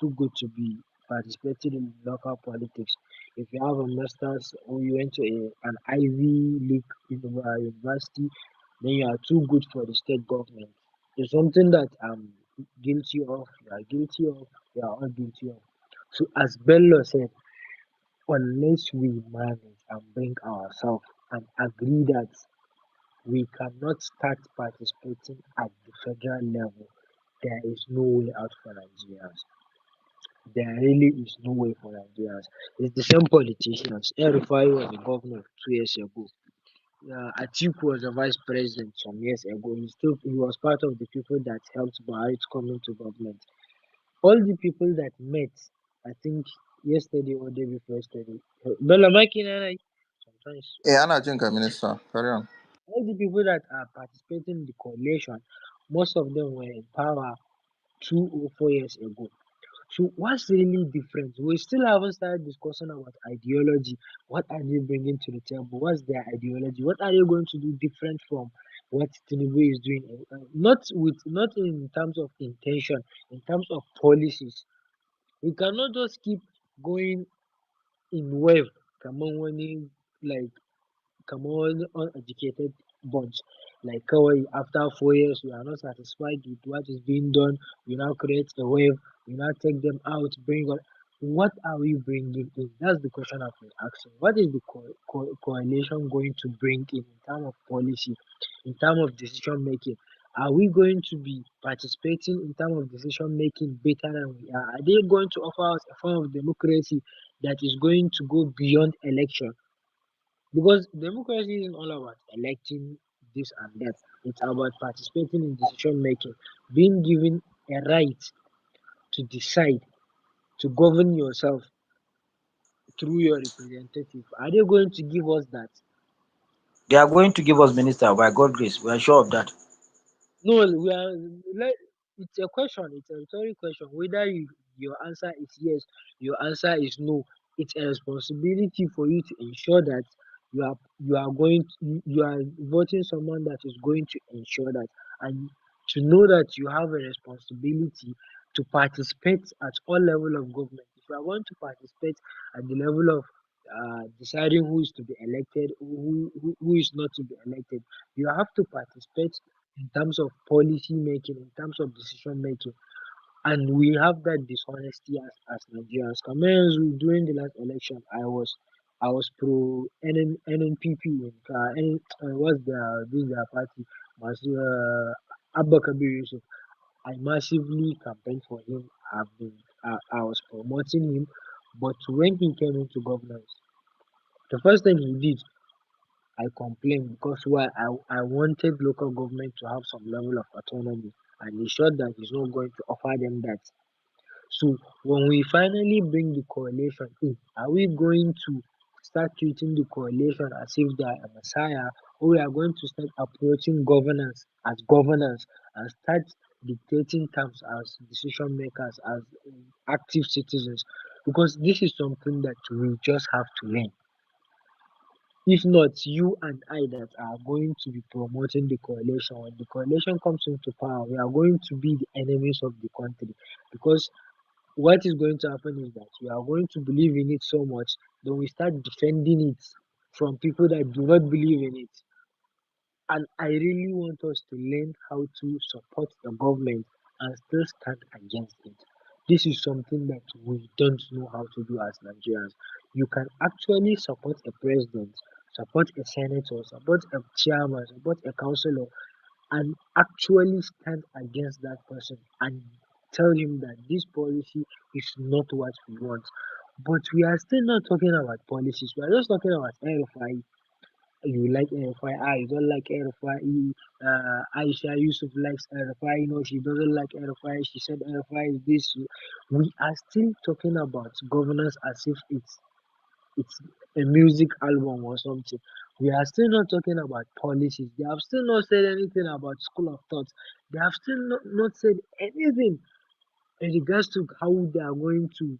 Speaker 6: too good to be participating in local politics. If you have a master's or you went to an Ivy League university, then you are too good for the state government. It's something that I'm guilty of, you are guilty of, we are all guilty of. So as Bello said, unless we manage and bring ourselves and agree that we cannot start participating at the federal level, there is no way out for Nigerians.
Speaker 12: there really is no way for Nigerians. It's the same politicians. El-Rufai was a governor 2 years ago. Atiku was a vice president some years ago. He was part of the people that helped Buhari to come into government. All the people that met, I think yesterday or day before yesterday, Bella Maki sometimes
Speaker 2: Anna Jinka, Minister. Carry on.
Speaker 12: all the people that are participating in the coalition, most of them were in power 2 or 4 years ago. So what's really different? We still haven't started discussing about ideology. What are they bringing to the table? What's their ideology? What are they going to do different from what Tinubu is doing? Not in terms of intention, in terms of policies. We cannot just keep going in wave. Come on, like kamar wani uneducated bunch. Like kawai after 4 years we are not satisfied with what is being done, we now create a wave, we now take them out, bring on. What are we bringing in? That's the question I've been asking. What is the coalition going to bring in terms of policy, in terms of decision making? Are we going to be participating in terms of decision making better than we are? Are they going to offer us a form of democracy that is going to go beyond election? Because democracy isn't all about electing this and that. It's about participating in decision making, being given a right to decide, to govern yourself through your representative. Are they going to give us that?
Speaker 6: They are going to give us minister by God grace. We are sure of that.
Speaker 12: No, we are like it's a question, it's a rhetorical question. Whether your answer is yes, your answer is no. It's a responsibility for you to ensure that you are voting someone that is going to ensure that, and to know that you have a responsibility to participate at all level of government. If you are going to participate at the level of deciding who is to be elected, who is not to be elected, you have to participate in terms of policy making, in terms of decision making. And we have that dishonesty as Nigerians. Cameroons during the last election, I was pro NNPP. What's their party? Abba Kabir Yusuf. I massively campaigned for him. I was promoting him, but when he came into governance, the first thing he did, I complained because why I wanted local government to have some level of autonomy, and he showed that he's not going to offer them that. So when we finally bring the coalition in, are we going to start treating the coalition as if they are a messiah, or we are going to start approaching governance and start dictating terms as decision makers, as active citizens? Because this is something that we just have to learn. If not, you and I that are going to be promoting the coalition, when the coalition comes into power, we are going to be the enemies of the country. Because what is going to happen is that we are going to believe in it so much, then we start defending it from people that do not believe in it. And I really want us to learn how to support the government and still stand against it. This is something that we don't know how to do as Nigerians. You can actually support a president, support a senator, support a chairman, support a councillor, and actually stand against that person and tell him that this policy is not what we want. But we are still not talking about policies. We are just talking about RFI. You like RFI, you don't like RFI. Aisha Yusuf likes RFI, no, she doesn't like RFI. She said RFI is this. We are still talking about governance as if it's a music album or something. We are still not talking about policies. They have still not said anything about school of thought. They have still not said anything in regards to how they are going to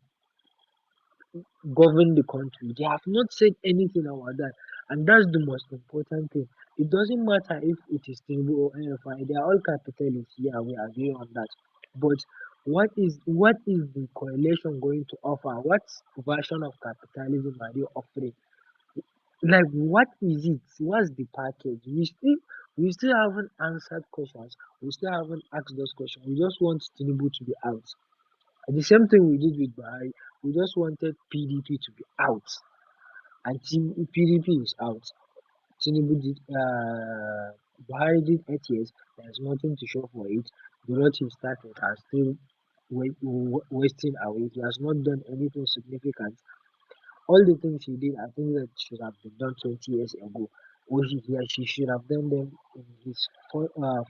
Speaker 12: govern the country. They have not said anything about that. And that's the most important thing. It doesn't matter if it is Tinubu or NFI, they are all capitalists. Yeah, we agree on that. But what is the coalition going to offer? What version of capitalism are they offering? Like what is it? What's the package? We still haven't answered questions. We still haven't asked those questions. We just want Tinubu to be out. And the same thing we did with Buhari. We just wanted PDP to be out. And PDP is out. Tinubu did Buhari did 8 years. There's nothing to show for it. The road he started are still wasting away. He has not done anything significant. All the things he did, I think that should have been done 20 years ago. Or she should have done them in his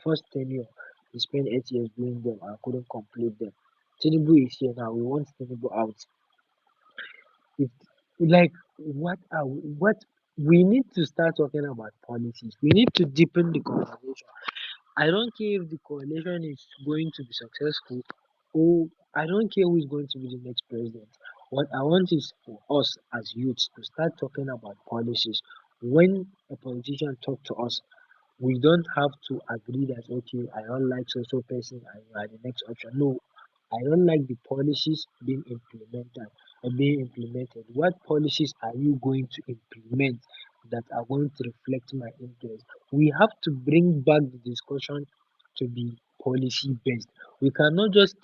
Speaker 12: first tenure. He spent 8 years doing them and couldn't complete them. Tinubu is here now. We want Tinubu out. If, like, what we need to start talking about policies. We need to deepen the conversation. I don't care if the coalition is going to be successful, or I don't care who is going to be the next president. What I want is for us as youths to start talking about policies. When a politician talk to us, we don't have to agree that okay, I don't like so person and you are the next option. No, I don't like the policies being implemented. What policies are you going to implement that are going to reflect my interest? We have to bring back the discussion to be policy based. You cannot just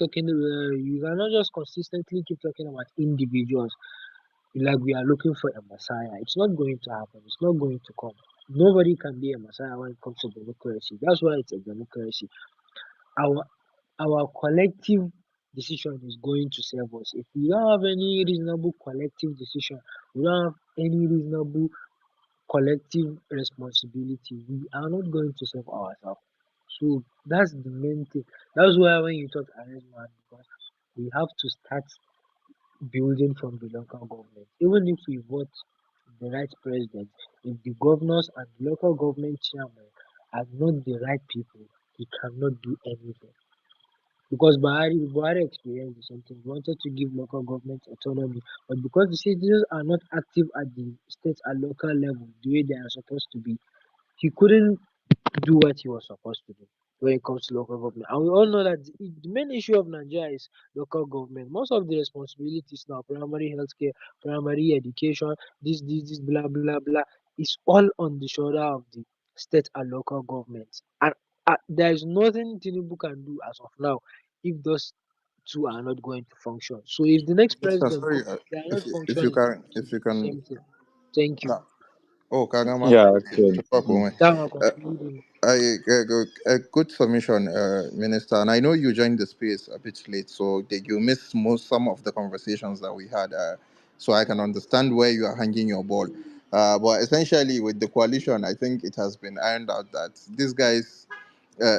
Speaker 12: consistently keep talking about individuals like we are looking for a messiah. It's not going to happen. It's not going to come. Nobody can be a messiah when it comes to democracy. That's why it's a democracy. Our our collective decision is going to save us. If we don't have any reasonable collective decision, we don't have any reasonable collective responsibility, we are not going to save ourselves. So that's the main thing. That's why when you talk arrangement, because we have to start building from the local government. Even if we vote the right president, if the governors and the local government chairman are not the right people, he cannot do anything. Because Buhari experienced the same thing. He wanted to give local government autonomy, but because the citizens are not active at the state and local level the way they are supposed to be, he couldn't do what he was supposed to do when it comes to local government. And we all know that the main issue of Nigeria is local government. Most of the responsibilities now, primary healthcare, primary education, this, blah, blah, blah, is all on the shoulder of the state and local government. And there is nothing Tinubu can do as of now if those two are not going to function. So if the next
Speaker 2: Mr.
Speaker 12: president
Speaker 2: Sorry,
Speaker 12: comes, they are not
Speaker 2: if you
Speaker 12: functioning,
Speaker 2: can,
Speaker 12: so
Speaker 2: if you
Speaker 12: the
Speaker 2: can,
Speaker 12: same thing. Thank you.
Speaker 2: no. Oh, Kagama,
Speaker 9: Yeah,
Speaker 2: okay,
Speaker 9: actually.
Speaker 2: to talk
Speaker 9: Mm.
Speaker 2: woman.
Speaker 12: That will
Speaker 2: Uh,
Speaker 12: conclude.
Speaker 2: a good submission, Minister. And I know you joined the space a bit late, so that you missed some of the conversations that we had. So I can understand where you are hanging your ball. But essentially, with the coalition, I think it has been ironed out that these guys, uh,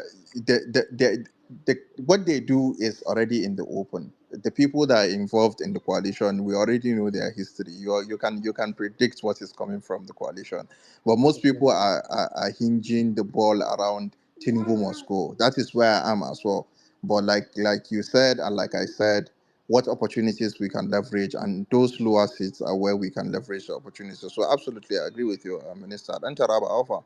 Speaker 2: what they do is already in the open. The people that are involved in the coalition, we already know their history. You can predict what is coming from the coalition, but most
Speaker 12: Okay.
Speaker 2: people are hinging the ball around Tinubu Moscow. That is where I am as well. But like you said, and like I said, what opportunities we can leverage, and those lower seats are where we can leverage the opportunities. So absolutely, I agree with you, Minister. And Taraba Alpha,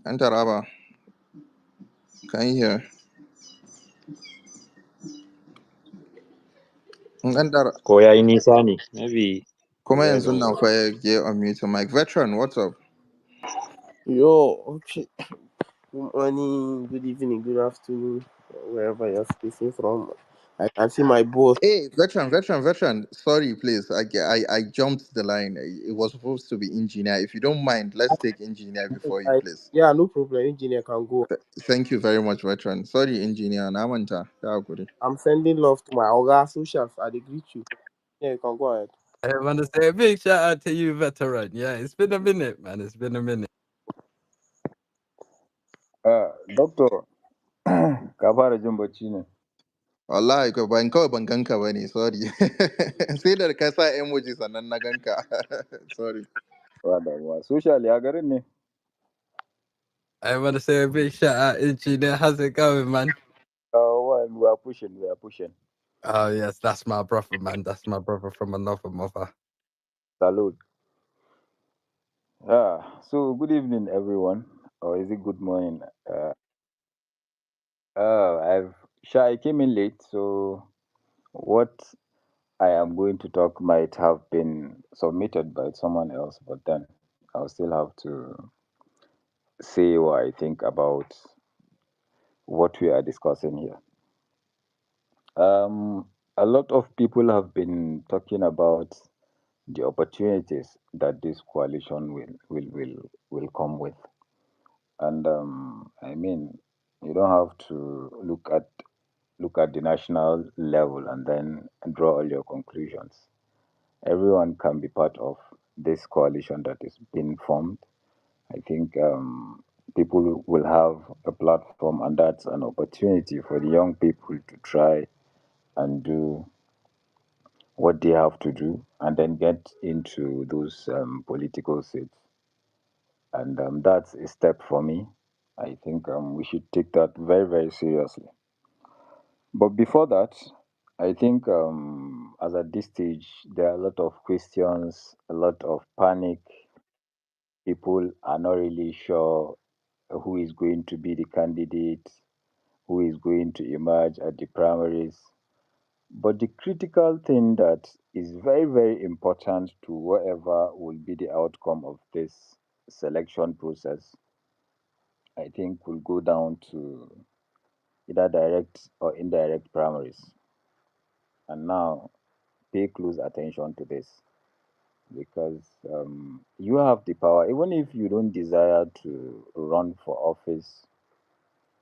Speaker 2: and Taraba, can you hear? And
Speaker 9: Ko yayi nisa ne, maybe
Speaker 2: Kuma
Speaker 9: ya
Speaker 2: yanzu
Speaker 9: gaji.
Speaker 2: nan fa ya unmute mic. Veteran, what's up?
Speaker 13: Yo, okay. Good morning, good evening, good afternoon, wherever you're speaking from. I can see my boss.
Speaker 2: Hey, veteran. Sorry, please. I jumped the line. It was supposed to be engineer. If you don't mind, let's take engineer before you, please.
Speaker 13: Yeah, no problem. Engineer can go.
Speaker 2: Thank you very much, veteran. Sorry, engineer. Namanta.
Speaker 13: I'm sending love to my Oga socials. I dey greet you. Yeah, you can go ahead.
Speaker 4: I want to say a big shout out to you, veteran. Yeah, it's been a minute, man. It's been a minute.
Speaker 14: Doctor, ka fara jin bacci ne.
Speaker 2: Wallahi ko ban kawai ban ganka bane, sorry. Sai da ka sa emoji sannan na ganka. Sorry.
Speaker 14: Ba damuwa. Social ya garin ne.
Speaker 4: I want to say a big shout out, engineer. How's it going, man?
Speaker 14: Well, we are pushing.
Speaker 4: Oh yes, that's my brother, man. That's my brother from another mother.
Speaker 14: Salute. So good evening, everyone. Or is it good morning? I came in late, so what I am going to talk might have been submitted by someone else, but then I'll still have to say what I think about what we are discussing here. A lot of people have been talking about the opportunities that this coalition will come with. And I mean, you don't have to look at the national level and then draw all your conclusions. Everyone can be part of this coalition that is being formed. I think people will have a platform, and that's an opportunity for the young people to try and do what they have to do and then get into those political seats. And that's a step for me. I think we should take that very, very seriously. But before that, I think as at this stage, there are a lot of questions, a lot of panic. People are not really sure who is going to be the candidate, who is going to emerge at the primaries. But the critical thing that is very, very important to whatever will be the outcome of this selection process, I think will go down to either direct or indirect primaries. And now pay close attention to this because you have the power, even if you don't desire to run for office,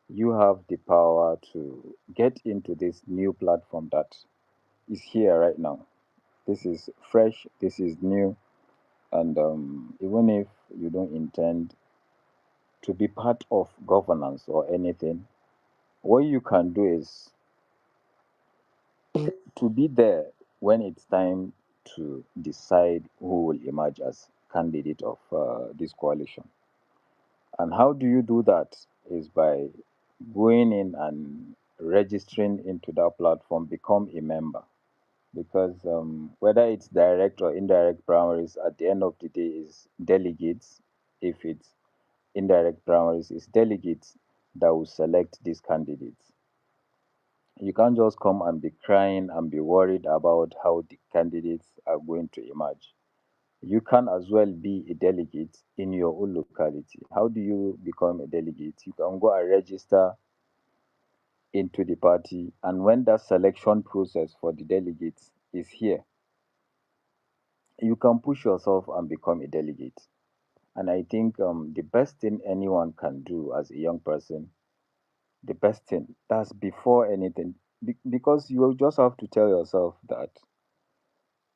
Speaker 14: you have the power to get into this new platform that is here right now. This is fresh, this is new, and even if you don't intend to be part of governance or anything, what you can do is to be there when it's time to decide who will emerge as candidate of this coalition. And how do you do that? Is by going in and registering into that platform, become a member. Because whether it's direct or indirect primaries, at the end of the day, is delegates. If it's indirect primaries, it's delegates that will select these candidates. You can't just come and be crying and be worried about how the candidates are going to emerge. You can as well be a delegate in your own locality. How do you become a delegate? You can go and register into the party, and when that selection process for the delegates is here, you can push yourself and become a delegate. And I think the best thing anyone can do as a young person, the best thing, that's before anything, because you will just have to tell yourself that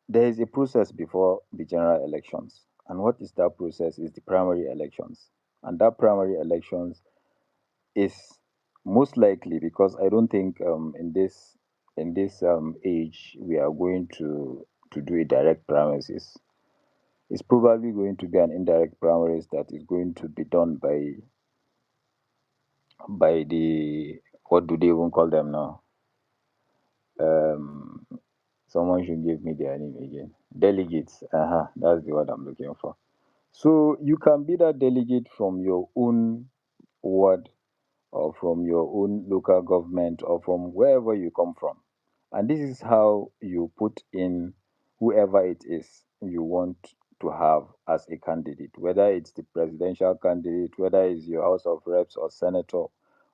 Speaker 14: there is a process before the general elections. And what is that process? Is the primary elections. And that primary elections is most likely, because I don't think in this age we are going to do a direct primaries. It's probably going to be an indirect primaries that is going to be done by the, what do they even call them now? Um, Someone should give me their name again. Delegates. That's the word I'm looking for. So you can be that delegate from your own ward or from your own local government or from wherever you come from. And this is how you put in whoever it is you want to have as a candidate, whether it's the presidential candidate, whether it's your House of Reps or Senator,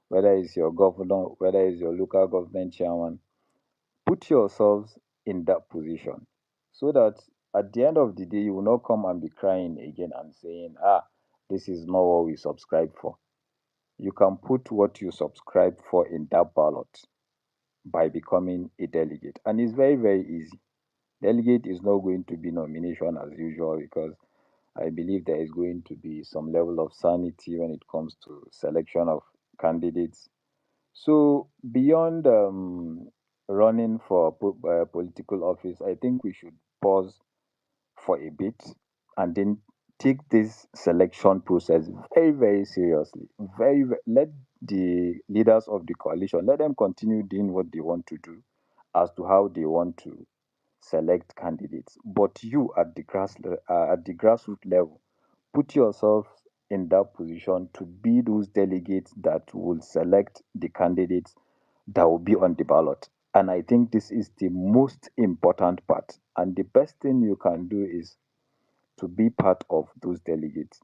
Speaker 14: whether it's your governor, whether it's your local government chairman. Put yourselves in that position so that at the end of the day, you will not come and be crying again and saying, this is not what we subscribed for. You can put what you subscribe for in that ballot by becoming a delegate. And it's very, very easy. Delegate is not going to be nomination as usual because I believe there is going to be some level of sanity when it comes to selection of candidates. So beyond running for political office, I think we should pause for a bit and then take this selection process very, very seriously. Let the leaders of the coalition let them continue doing what they want to do as to how they want to select candidates. But you at the grassroots level, put yourself in that position to be those delegates that will select the candidates that will be on the ballot. And I think this is the most important part. And the best thing you can do is to be part of those delegates.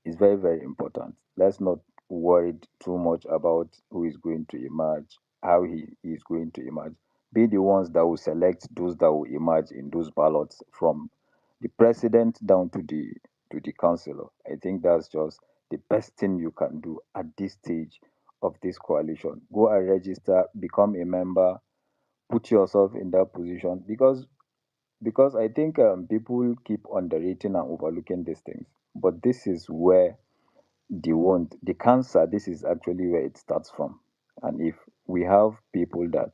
Speaker 14: Is very, very important. Let's not worry too much about who is going to emerge, how he is going to emerge. Be the ones that will select those that will emerge in those ballots from the president down to the councillor. I think that's just the best thing you can do at this stage of this coalition. Go and register, become a member, put yourself in that position, because I think people keep underrating and overlooking these things. But this is where the cancer, this is actually where it starts from. And if we have people that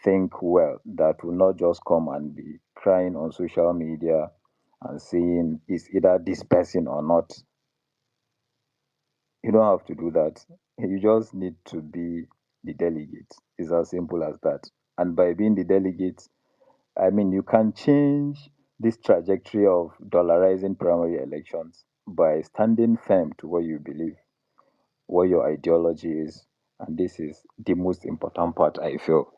Speaker 14: think well, that will not just come and be crying on social media and saying it's either this person or not, you don't have to do that. You just need to be the delegate. It's as simple as that. And by being the delegate, I mean, you can change this trajectory of dollarizing primary elections by standing firm to what you believe, what your ideology is. And this is the most important part, I feel.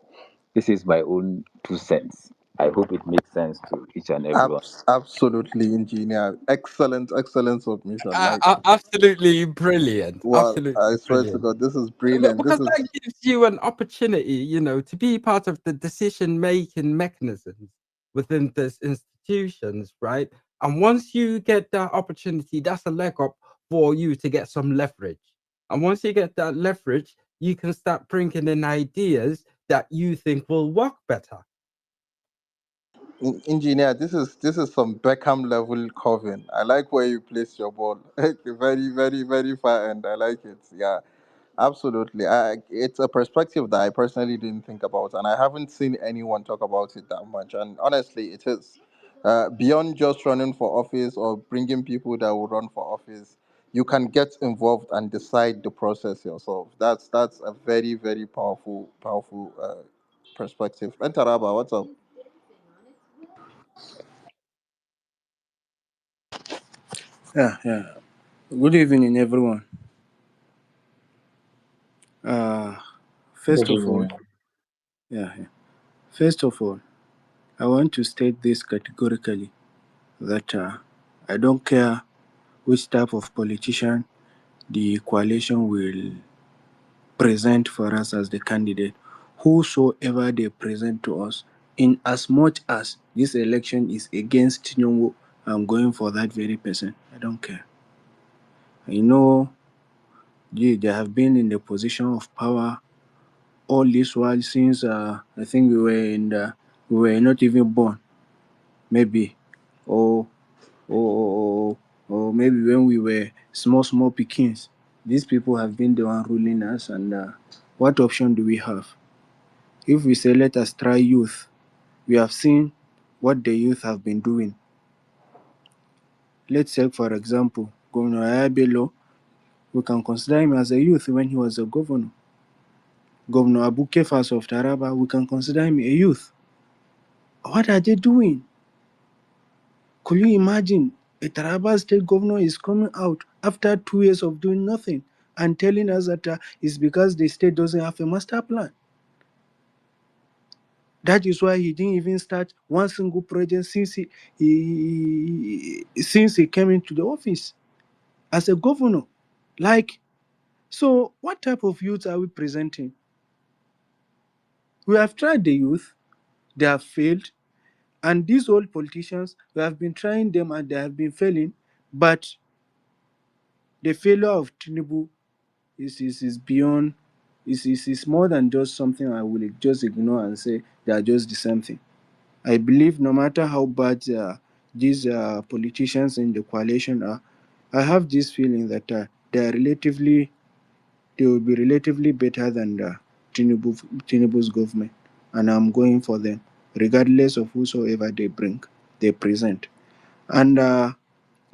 Speaker 14: This is my own 2 cents. I hope it makes sense to each and everyone.
Speaker 2: Absolutely, engineer. Excellent, excellent submission. Like,
Speaker 4: Absolutely brilliant.
Speaker 2: well,
Speaker 4: Absolutely
Speaker 2: I swear to
Speaker 4: brilliant.
Speaker 2: God, this is brilliant. This
Speaker 4: Because
Speaker 2: is
Speaker 4: that gives you an opportunity, to be part of the decision-making mechanisms within these institutions, right? And once you get that opportunity, that's a leg up for you to get some leverage. And once you get that leverage, you can start bringing in ideas that you think will work better.
Speaker 2: engineer. This is some Beckham level Coven. I like where you place your ball. Very, very, very far end. I like it. Yeah. Absolutely. It's a perspective that I personally didn't think about, and I haven't seen anyone talk about it that much. And honestly, it is beyond just running for office or bringing people that will run for office. You can get involved and decide the process yourself. That's a very, very powerful, powerful perspective. And Taraba, what's up?
Speaker 11: Yeah, yeah. Good evening, everyone. Uh, first
Speaker 8: Good
Speaker 11: of all,
Speaker 8: evening.
Speaker 11: yeah, yeah. First of all, I want to state this categorically that I don't care which type of politician the coalition will present for us as the candidate, whosoever they present to us. In as much as this election is against Tinubu, I'm going for that very person. I don't care. I know they have been in the position of power all this while since I think we were not even born, maybe, or or maybe when we were small pickings. These people have been the one ruling us, and what option do we have? If we say let us try youth, we have seen what the youth have been doing. Let's take for example Governor Ayabelo. We can consider him as a youth when he was a governor. Governor Abuke Faso of Taraba, we can consider him a youth. What are they doing? Could you imagine a Taraba state governor is coming out after 2 years of doing nothing and telling us that it's because the state doesn't have a master plan? That is why he didn't even start one single project since he came into the office as a governor. Like, so what type of youth are we presenting? We have tried the youth, they have failed, and these old politicians, we have been trying them and they have been failing, but the failure of Tinubu is beyond, is more than just something I will just ignore and say they are just the same thing. I believe no matter how bad these politicians in the coalition are, I have this feeling that they will be relatively better than the Tinubu's government, and I'm going for them, regardless of whosoever they present. And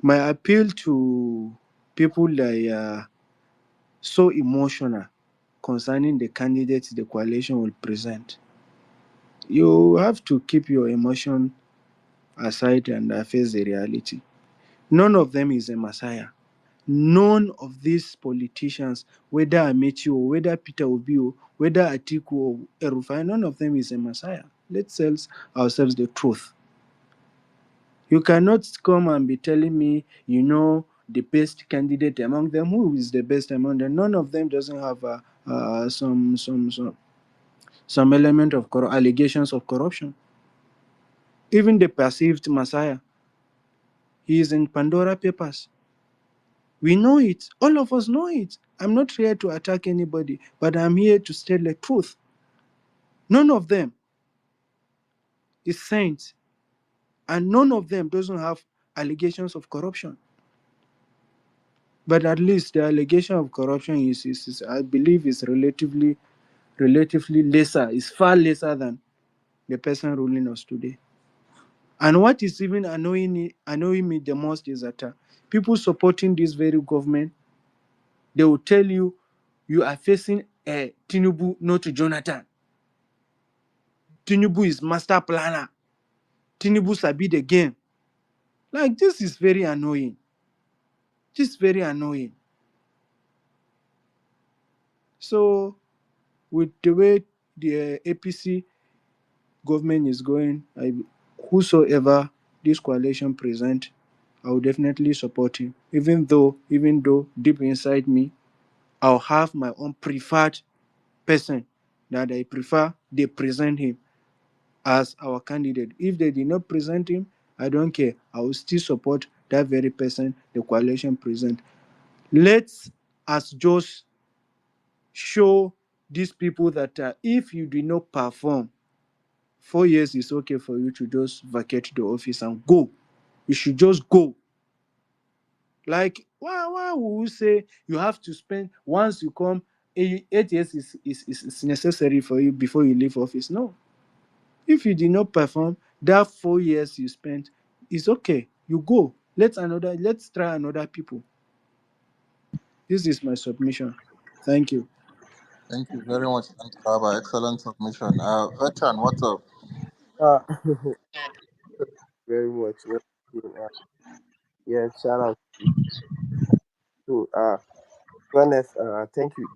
Speaker 11: my appeal to people that are so emotional concerning the candidates the coalition will present, you have to keep your emotion aside and face the reality. None of them is a messiah. None of these politicians, whether Amechi or whether Peter Obi or whether Atiku or Erufai, none of them is a messiah. Let's tell ourselves the truth. You cannot come and be telling me, the best candidate among them. Who is the best among them? None of them doesn't have some element of allegations of corruption. Even the perceived messiah, he is in Pandora Papers. We know it. All of us know it. I'm not here to attack anybody, but I'm here to state the truth. None of them is saints, and none of them doesn't have allegations of corruption. But at least the allegation of corruption is I believe, is relatively lesser, is far lesser than the person ruling us today. And what is even annoying me the most is that people supporting this very government, they will tell you, you are facing a Tinubu, not Jonathan. Tinubu is master planner. Tinubu sabi the game. Like, this is very annoying. This is very annoying. So with the way the APC government is going, whosoever this coalition present, I will definitely support him. Even though deep inside me, I'll have my own preferred person that I prefer they present him as our candidate. If they did not present him, I don't care. I will still support that very person the coalition present. Let's, as just show these people that if you do not perform, 4 years is okay for you to just vacate the office and go. You should just go. Like, why will we say you have to spend, once you come, 8 years is necessary for you before you leave office? No. If you did not perform, that 4 years you spent is okay. You go. Let's try another people. This is my submission. Thank you.
Speaker 2: Thank you very much, Aunt Baba. Excellent submission. Veteran, what's up?
Speaker 13: Uh, very much. Yeah, shout out to honest. Thank you.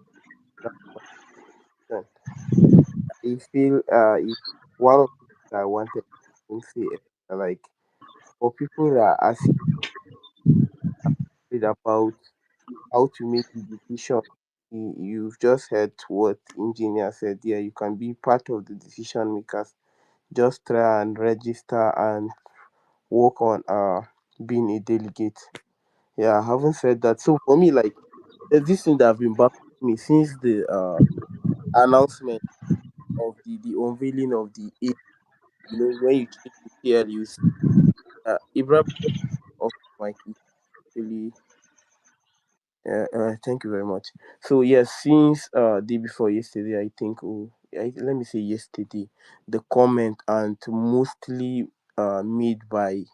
Speaker 13: I feel it's one of the things I wanted to say. Like, for people that are afraid about how to make the decision, you've just heard what engineer said. Yeah, you can be part of the decision makers. Just try and register and work on being a delegate. Yeah, having said that, so for me, like, there's this thing that have been baffling me since the announcement of the unveiling of the A. When you change the TL, you see Ibrahim of Mike is really. Thank you very much. So yes, since day before yesterday, I think, let me say yesterday, the comment and mostly made by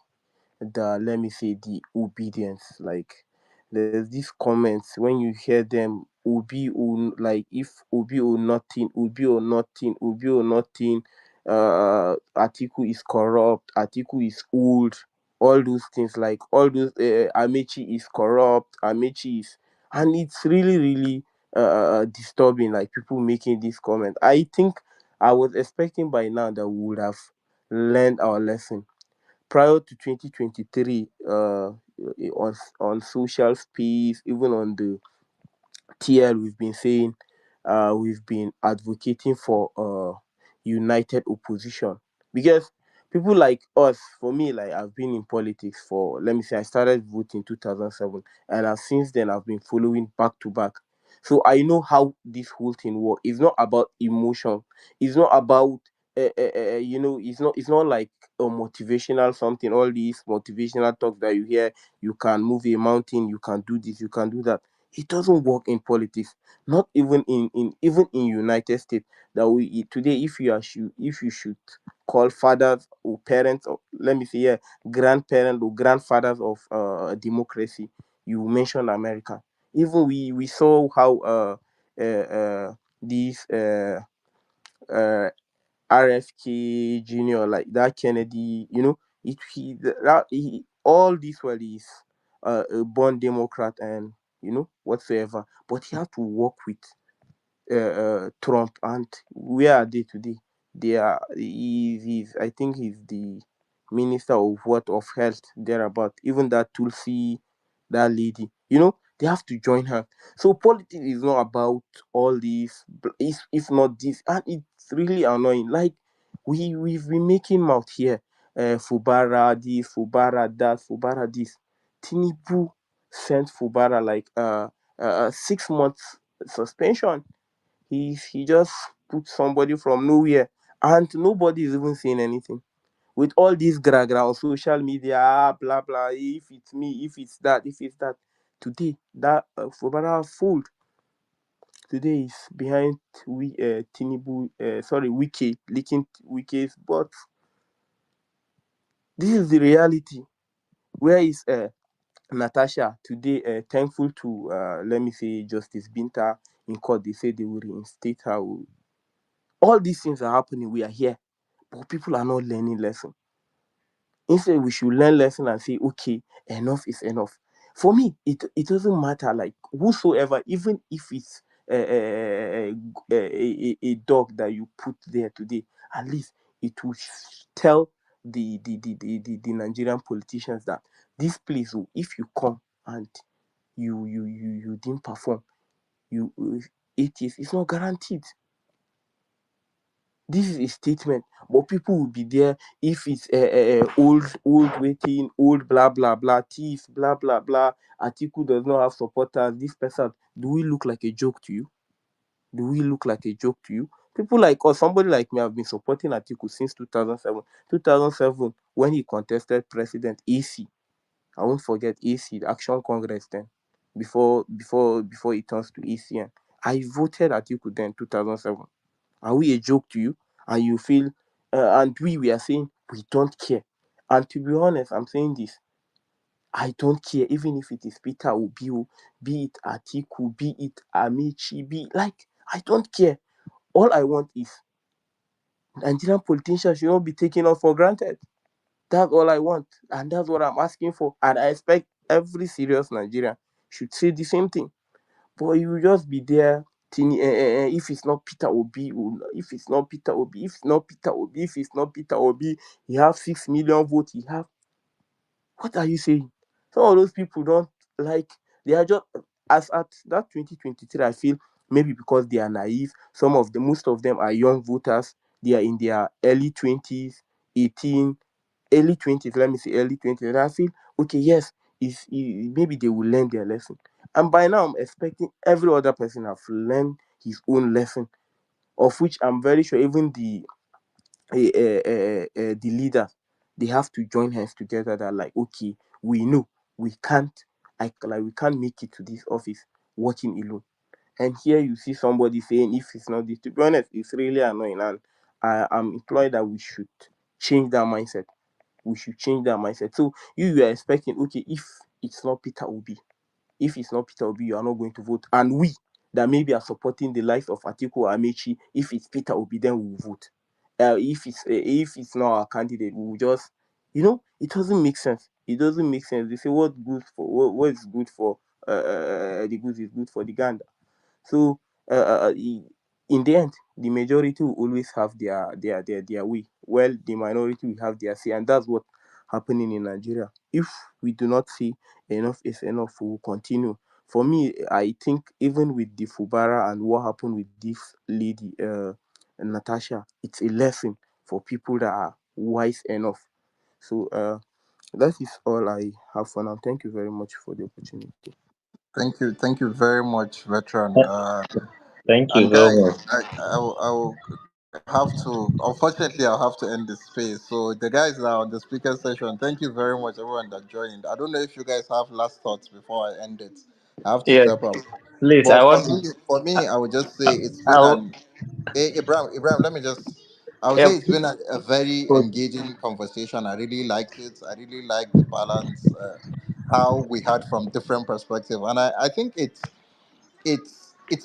Speaker 13: the, let me say, the obedience. Like, there's these comments when you hear them, obi or, like, if obi or nothing, obi or nothing, obi or nothing, Atiku is corrupt, Atiku is old, all those things, like all those, Amechi is corrupt, Amechi is, and it's really disturbing, like, people making this comment. I think I was expecting by now that we would have learned our lesson prior to 2023, on social space, even on the TL, we've been advocating for united opposition, because people like us, for me, like, I've been in politics for, let me say, I started voting 2007, and since then I've been following back to back. So I know how this whole thing works. It's not about emotion. It's not about it's not like a motivational something. All these motivational talk that you hear, you can move a mountain, you can do this, you can do that. It doesn't work in politics, not even in United States. That today, if you should call fathers or parents, or let me say, yeah, grandparents or grandfathers of democracy, you mention America. Even we saw how these uh RFK Jr., like that Kennedy, all this while is a born Democrat, and whatsoever, but he had to work with Trump, and where are they today? They are he's I think he's the minister of what, of health, thereabout. Even that Tulsi, that lady, they have to join her. So politics is not about all these, if not this, and it's really annoying. Like, we've been making mouth here, Fubara this, Fubara that, Fubara this. Tinubu sent Fubara like 6 months suspension. He just put somebody from nowhere, and nobody is even saying anything. With all this gra on social media, blah blah. If it's me, if it's that, if it's that. Today, that Fubara fooled. Today is behind Tinubu, sorry, Wiki leaking Wiki's. But this is the reality. Where is Natasha today? Thankful to let me say Justice Binta in court. They say they will reinstate her. All these things are happening. We are here, but people are not learning lesson. Instead, we should learn lesson and say, okay, enough is enough. For me, it doesn't matter, like whosoever, even if it's a dog that you put there today, at least it will tell the Nigerian politicians that this place, oh, if you come and you didn't perform, you 8 years, it's not guaranteed. This is a statement, but people will be there if it's old waiting, old blah blah blah, thief, blah blah blah. Atiku does not have supporters. This person, do we look like a joke to you? Do we look like a joke to you? People like us, somebody like me, have been supporting Atiku since 2007. 2007, when he contested president, AC. I won't forget AC, the Action Congress then, before it turns to ACN. I voted Atiku then, 2007. Are we a joke to you? And you feel, and we are saying we don't care. And to be honest, I'm saying this. I don't care, even if it is Peter Obi, be it Atiku, be it Amici, I don't care. All I want is Nigerian politicians should not be taken off for granted. That's all I want, and that's what I'm asking for. And I expect every serious Nigerian should say the same thing. But you will just be there. If it's not Peter Obi, if it's not Peter Obi, if it's not Peter Obi, if it's not Peter Obi, he have 6 million votes. He have. What are you saying? Some of those people don't like. They are just as at that 2023. I feel maybe because they are naive. Most of them are young voters. They are in their early 20s, 18, early 20s. Let me say early 20s. And I feel okay. Yes, maybe they will learn their lesson. And by now, I'm expecting every other person have learned his own lesson, of which I'm very sure even the leaders, they have to join hands together. That like, okay, we know we can't, we can't make it to this office working alone. And here you see somebody saying, if it's not this, to be honest, it's really annoying. And I'm imploring that we should change that mindset. We should change that mindset. So you are expecting, okay, if it's not Peter Obi, if it's not Peter Obi, you are not going to vote. And we that maybe are supporting the life of Atiku or Amechi, if it's Peter Obi, then we will vote. If it's not our candidate, we will just, it doesn't make sense. It doesn't make sense. They say what is good for the goose is good for the gander. So in the end, the majority will always have their way. Well, the minority will have their say, and that's what happening in Nigeria. If we do not see enough is enough, we will continue. For me, I think even with the Fubara and what happened with this lady, Natasha, it's a lesson for people that are wise enough. So that is all I have for now. Thank you very much for the opportunity.
Speaker 2: Thank you very much, veteran.
Speaker 9: Thank you
Speaker 2: And
Speaker 9: very
Speaker 2: guys,
Speaker 9: much.
Speaker 2: I will have to. Unfortunately, I'll have to end this space. So the guys that are on the speaker session, thank you very much, everyone that joined. I don't know if you guys have last thoughts before I end it. I have to
Speaker 9: Yes,
Speaker 2: step up.
Speaker 9: please.
Speaker 2: But
Speaker 9: I
Speaker 2: for
Speaker 9: want
Speaker 2: me,
Speaker 9: to.
Speaker 2: I would just say it's
Speaker 9: I,
Speaker 2: been
Speaker 9: wa-
Speaker 2: an Ibrahim. Let me just. I would
Speaker 9: yeah,
Speaker 2: say it's been a very engaging conversation. I really liked it. I really liked the balance, how we had from different perspectives, and I think it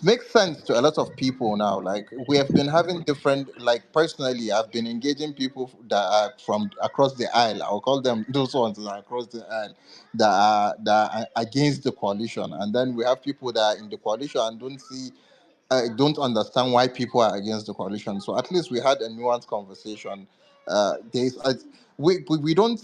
Speaker 2: makes sense to a lot of people now. Like we have been having different, like personally I've been engaging people that are from across the aisle. I'll call them those ones that are across the aisle, that are against the coalition, and then we have people that are in the coalition and don't see, I don't understand why people are against the coalition. So at least we had a nuanced conversation. There's we don't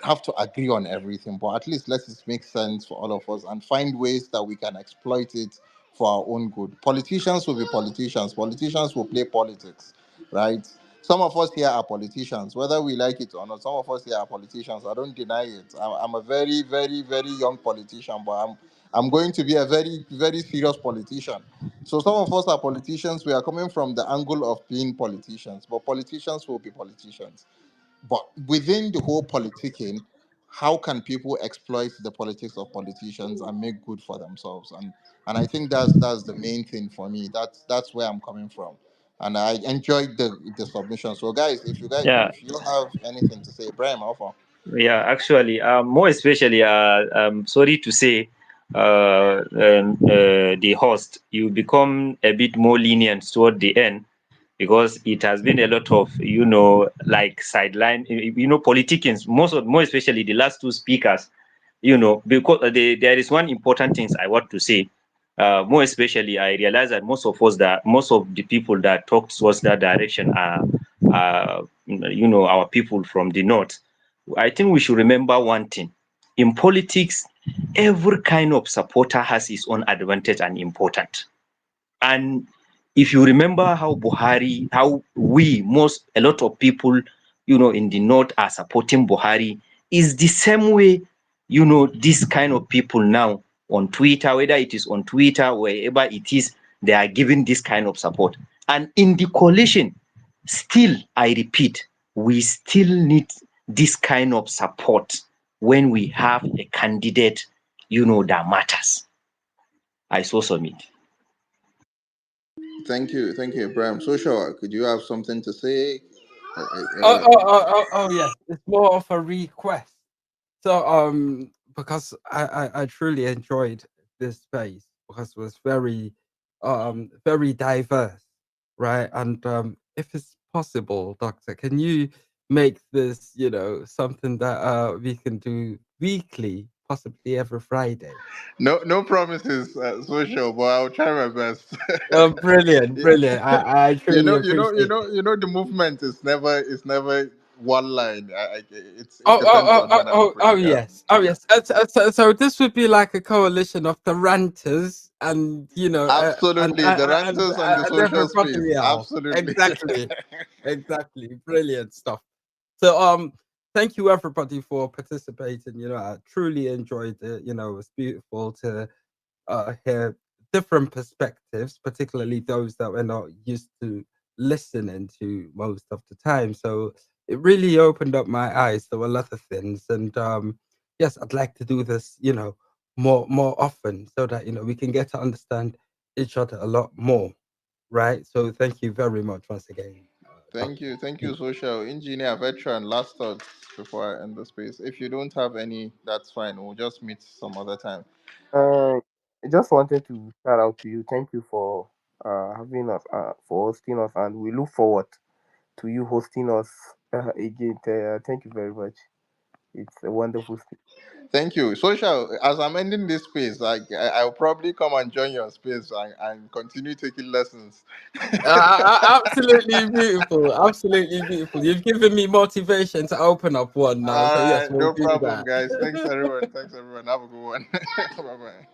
Speaker 2: have to agree on everything, but at least let it make sense for all of us and find ways that we can exploit it for our own good. Politicians will be politicians. Politicians will play politics, right? some of us here are politicians, whether we like it or not. Some of us here are politicians. I don't deny it. I'm a very, very, very young politician, but I'm going to be a very, very serious politician. So some of us are politicians. We are coming from the angle of being politicians, but politicians will be politicians. But within the whole politicking, how can people exploit the politics of politicians and make good for themselves? And I think that's the main thing for me. That's where I'm coming from. And I enjoyed the submission. So guys,
Speaker 9: Yeah,
Speaker 2: if you have anything to say, Ibrahim, offer.
Speaker 9: yeah. Actually, more especially, sorry to say, the host, you become a bit more lenient toward the end, because it has been a lot of, like sideline, politicking, more especially the last two speakers, because there is one important thing I want to say. More especially, I realize that most of the people that talk towards that direction are, our people from the north. I think we should remember one thing. In politics, every kind of supporter has his own advantage and important. And if you remember how a lot of people, in the north are supporting Buhari, is the same way, this kind of people now on Twitter, whether it is on Twitter, wherever it is, they are giving this kind of support. And in the coalition, still, I repeat, we still need this kind of support when we have a candidate, that matters. I so submit.
Speaker 2: Thank you, Ibrahim. So sure, could you have something to say?
Speaker 4: Yes, it's more of a request. So because I truly enjoyed this space, because it was very diverse, right? And if it's possible, Doctor, can you make this, something that we can do weekly, possibly every Friday?
Speaker 2: No promises, social, but I'll try my best.
Speaker 4: Oh, brilliant. I truly appreciate it.
Speaker 2: The movement is never one line. It depends on when I'm free. Yeah.
Speaker 4: Yes. Oh, yes. So this would be like a coalition of the ranters and,
Speaker 2: Absolutely, the ranters and the
Speaker 4: and
Speaker 2: social space.
Speaker 4: everybody else.
Speaker 2: Absolutely.
Speaker 4: Exactly. Brilliant stuff. So, thank you everybody for participating. I truly enjoyed it. It was beautiful to hear different perspectives, particularly those that we're not used to listening to most of the time. So it really opened up my eyes to a lot of things. And yes, I'd like to do this, more often, so that we can get to understand each other a lot more. Right. So thank you very much once again.
Speaker 2: Thank you, social engineer veteran. Last thoughts before I end the space. If you don't have any, that's fine. We'll just meet some other time.
Speaker 13: I just wanted to shout out to you. Thank you for having us, for hosting us, and we look forward to you hosting us again. Thank you very much. It's a wonderful space.
Speaker 2: Thank you, social. As I'm ending this space, I'll probably come and join your space and continue taking lessons.
Speaker 4: Absolutely beautiful. Absolutely beautiful. You've given me motivation to open up one now. So yes, we'll
Speaker 2: No
Speaker 4: do
Speaker 2: problem,
Speaker 4: that.
Speaker 2: guys. Thanks everyone. Have a good one. Bye bye.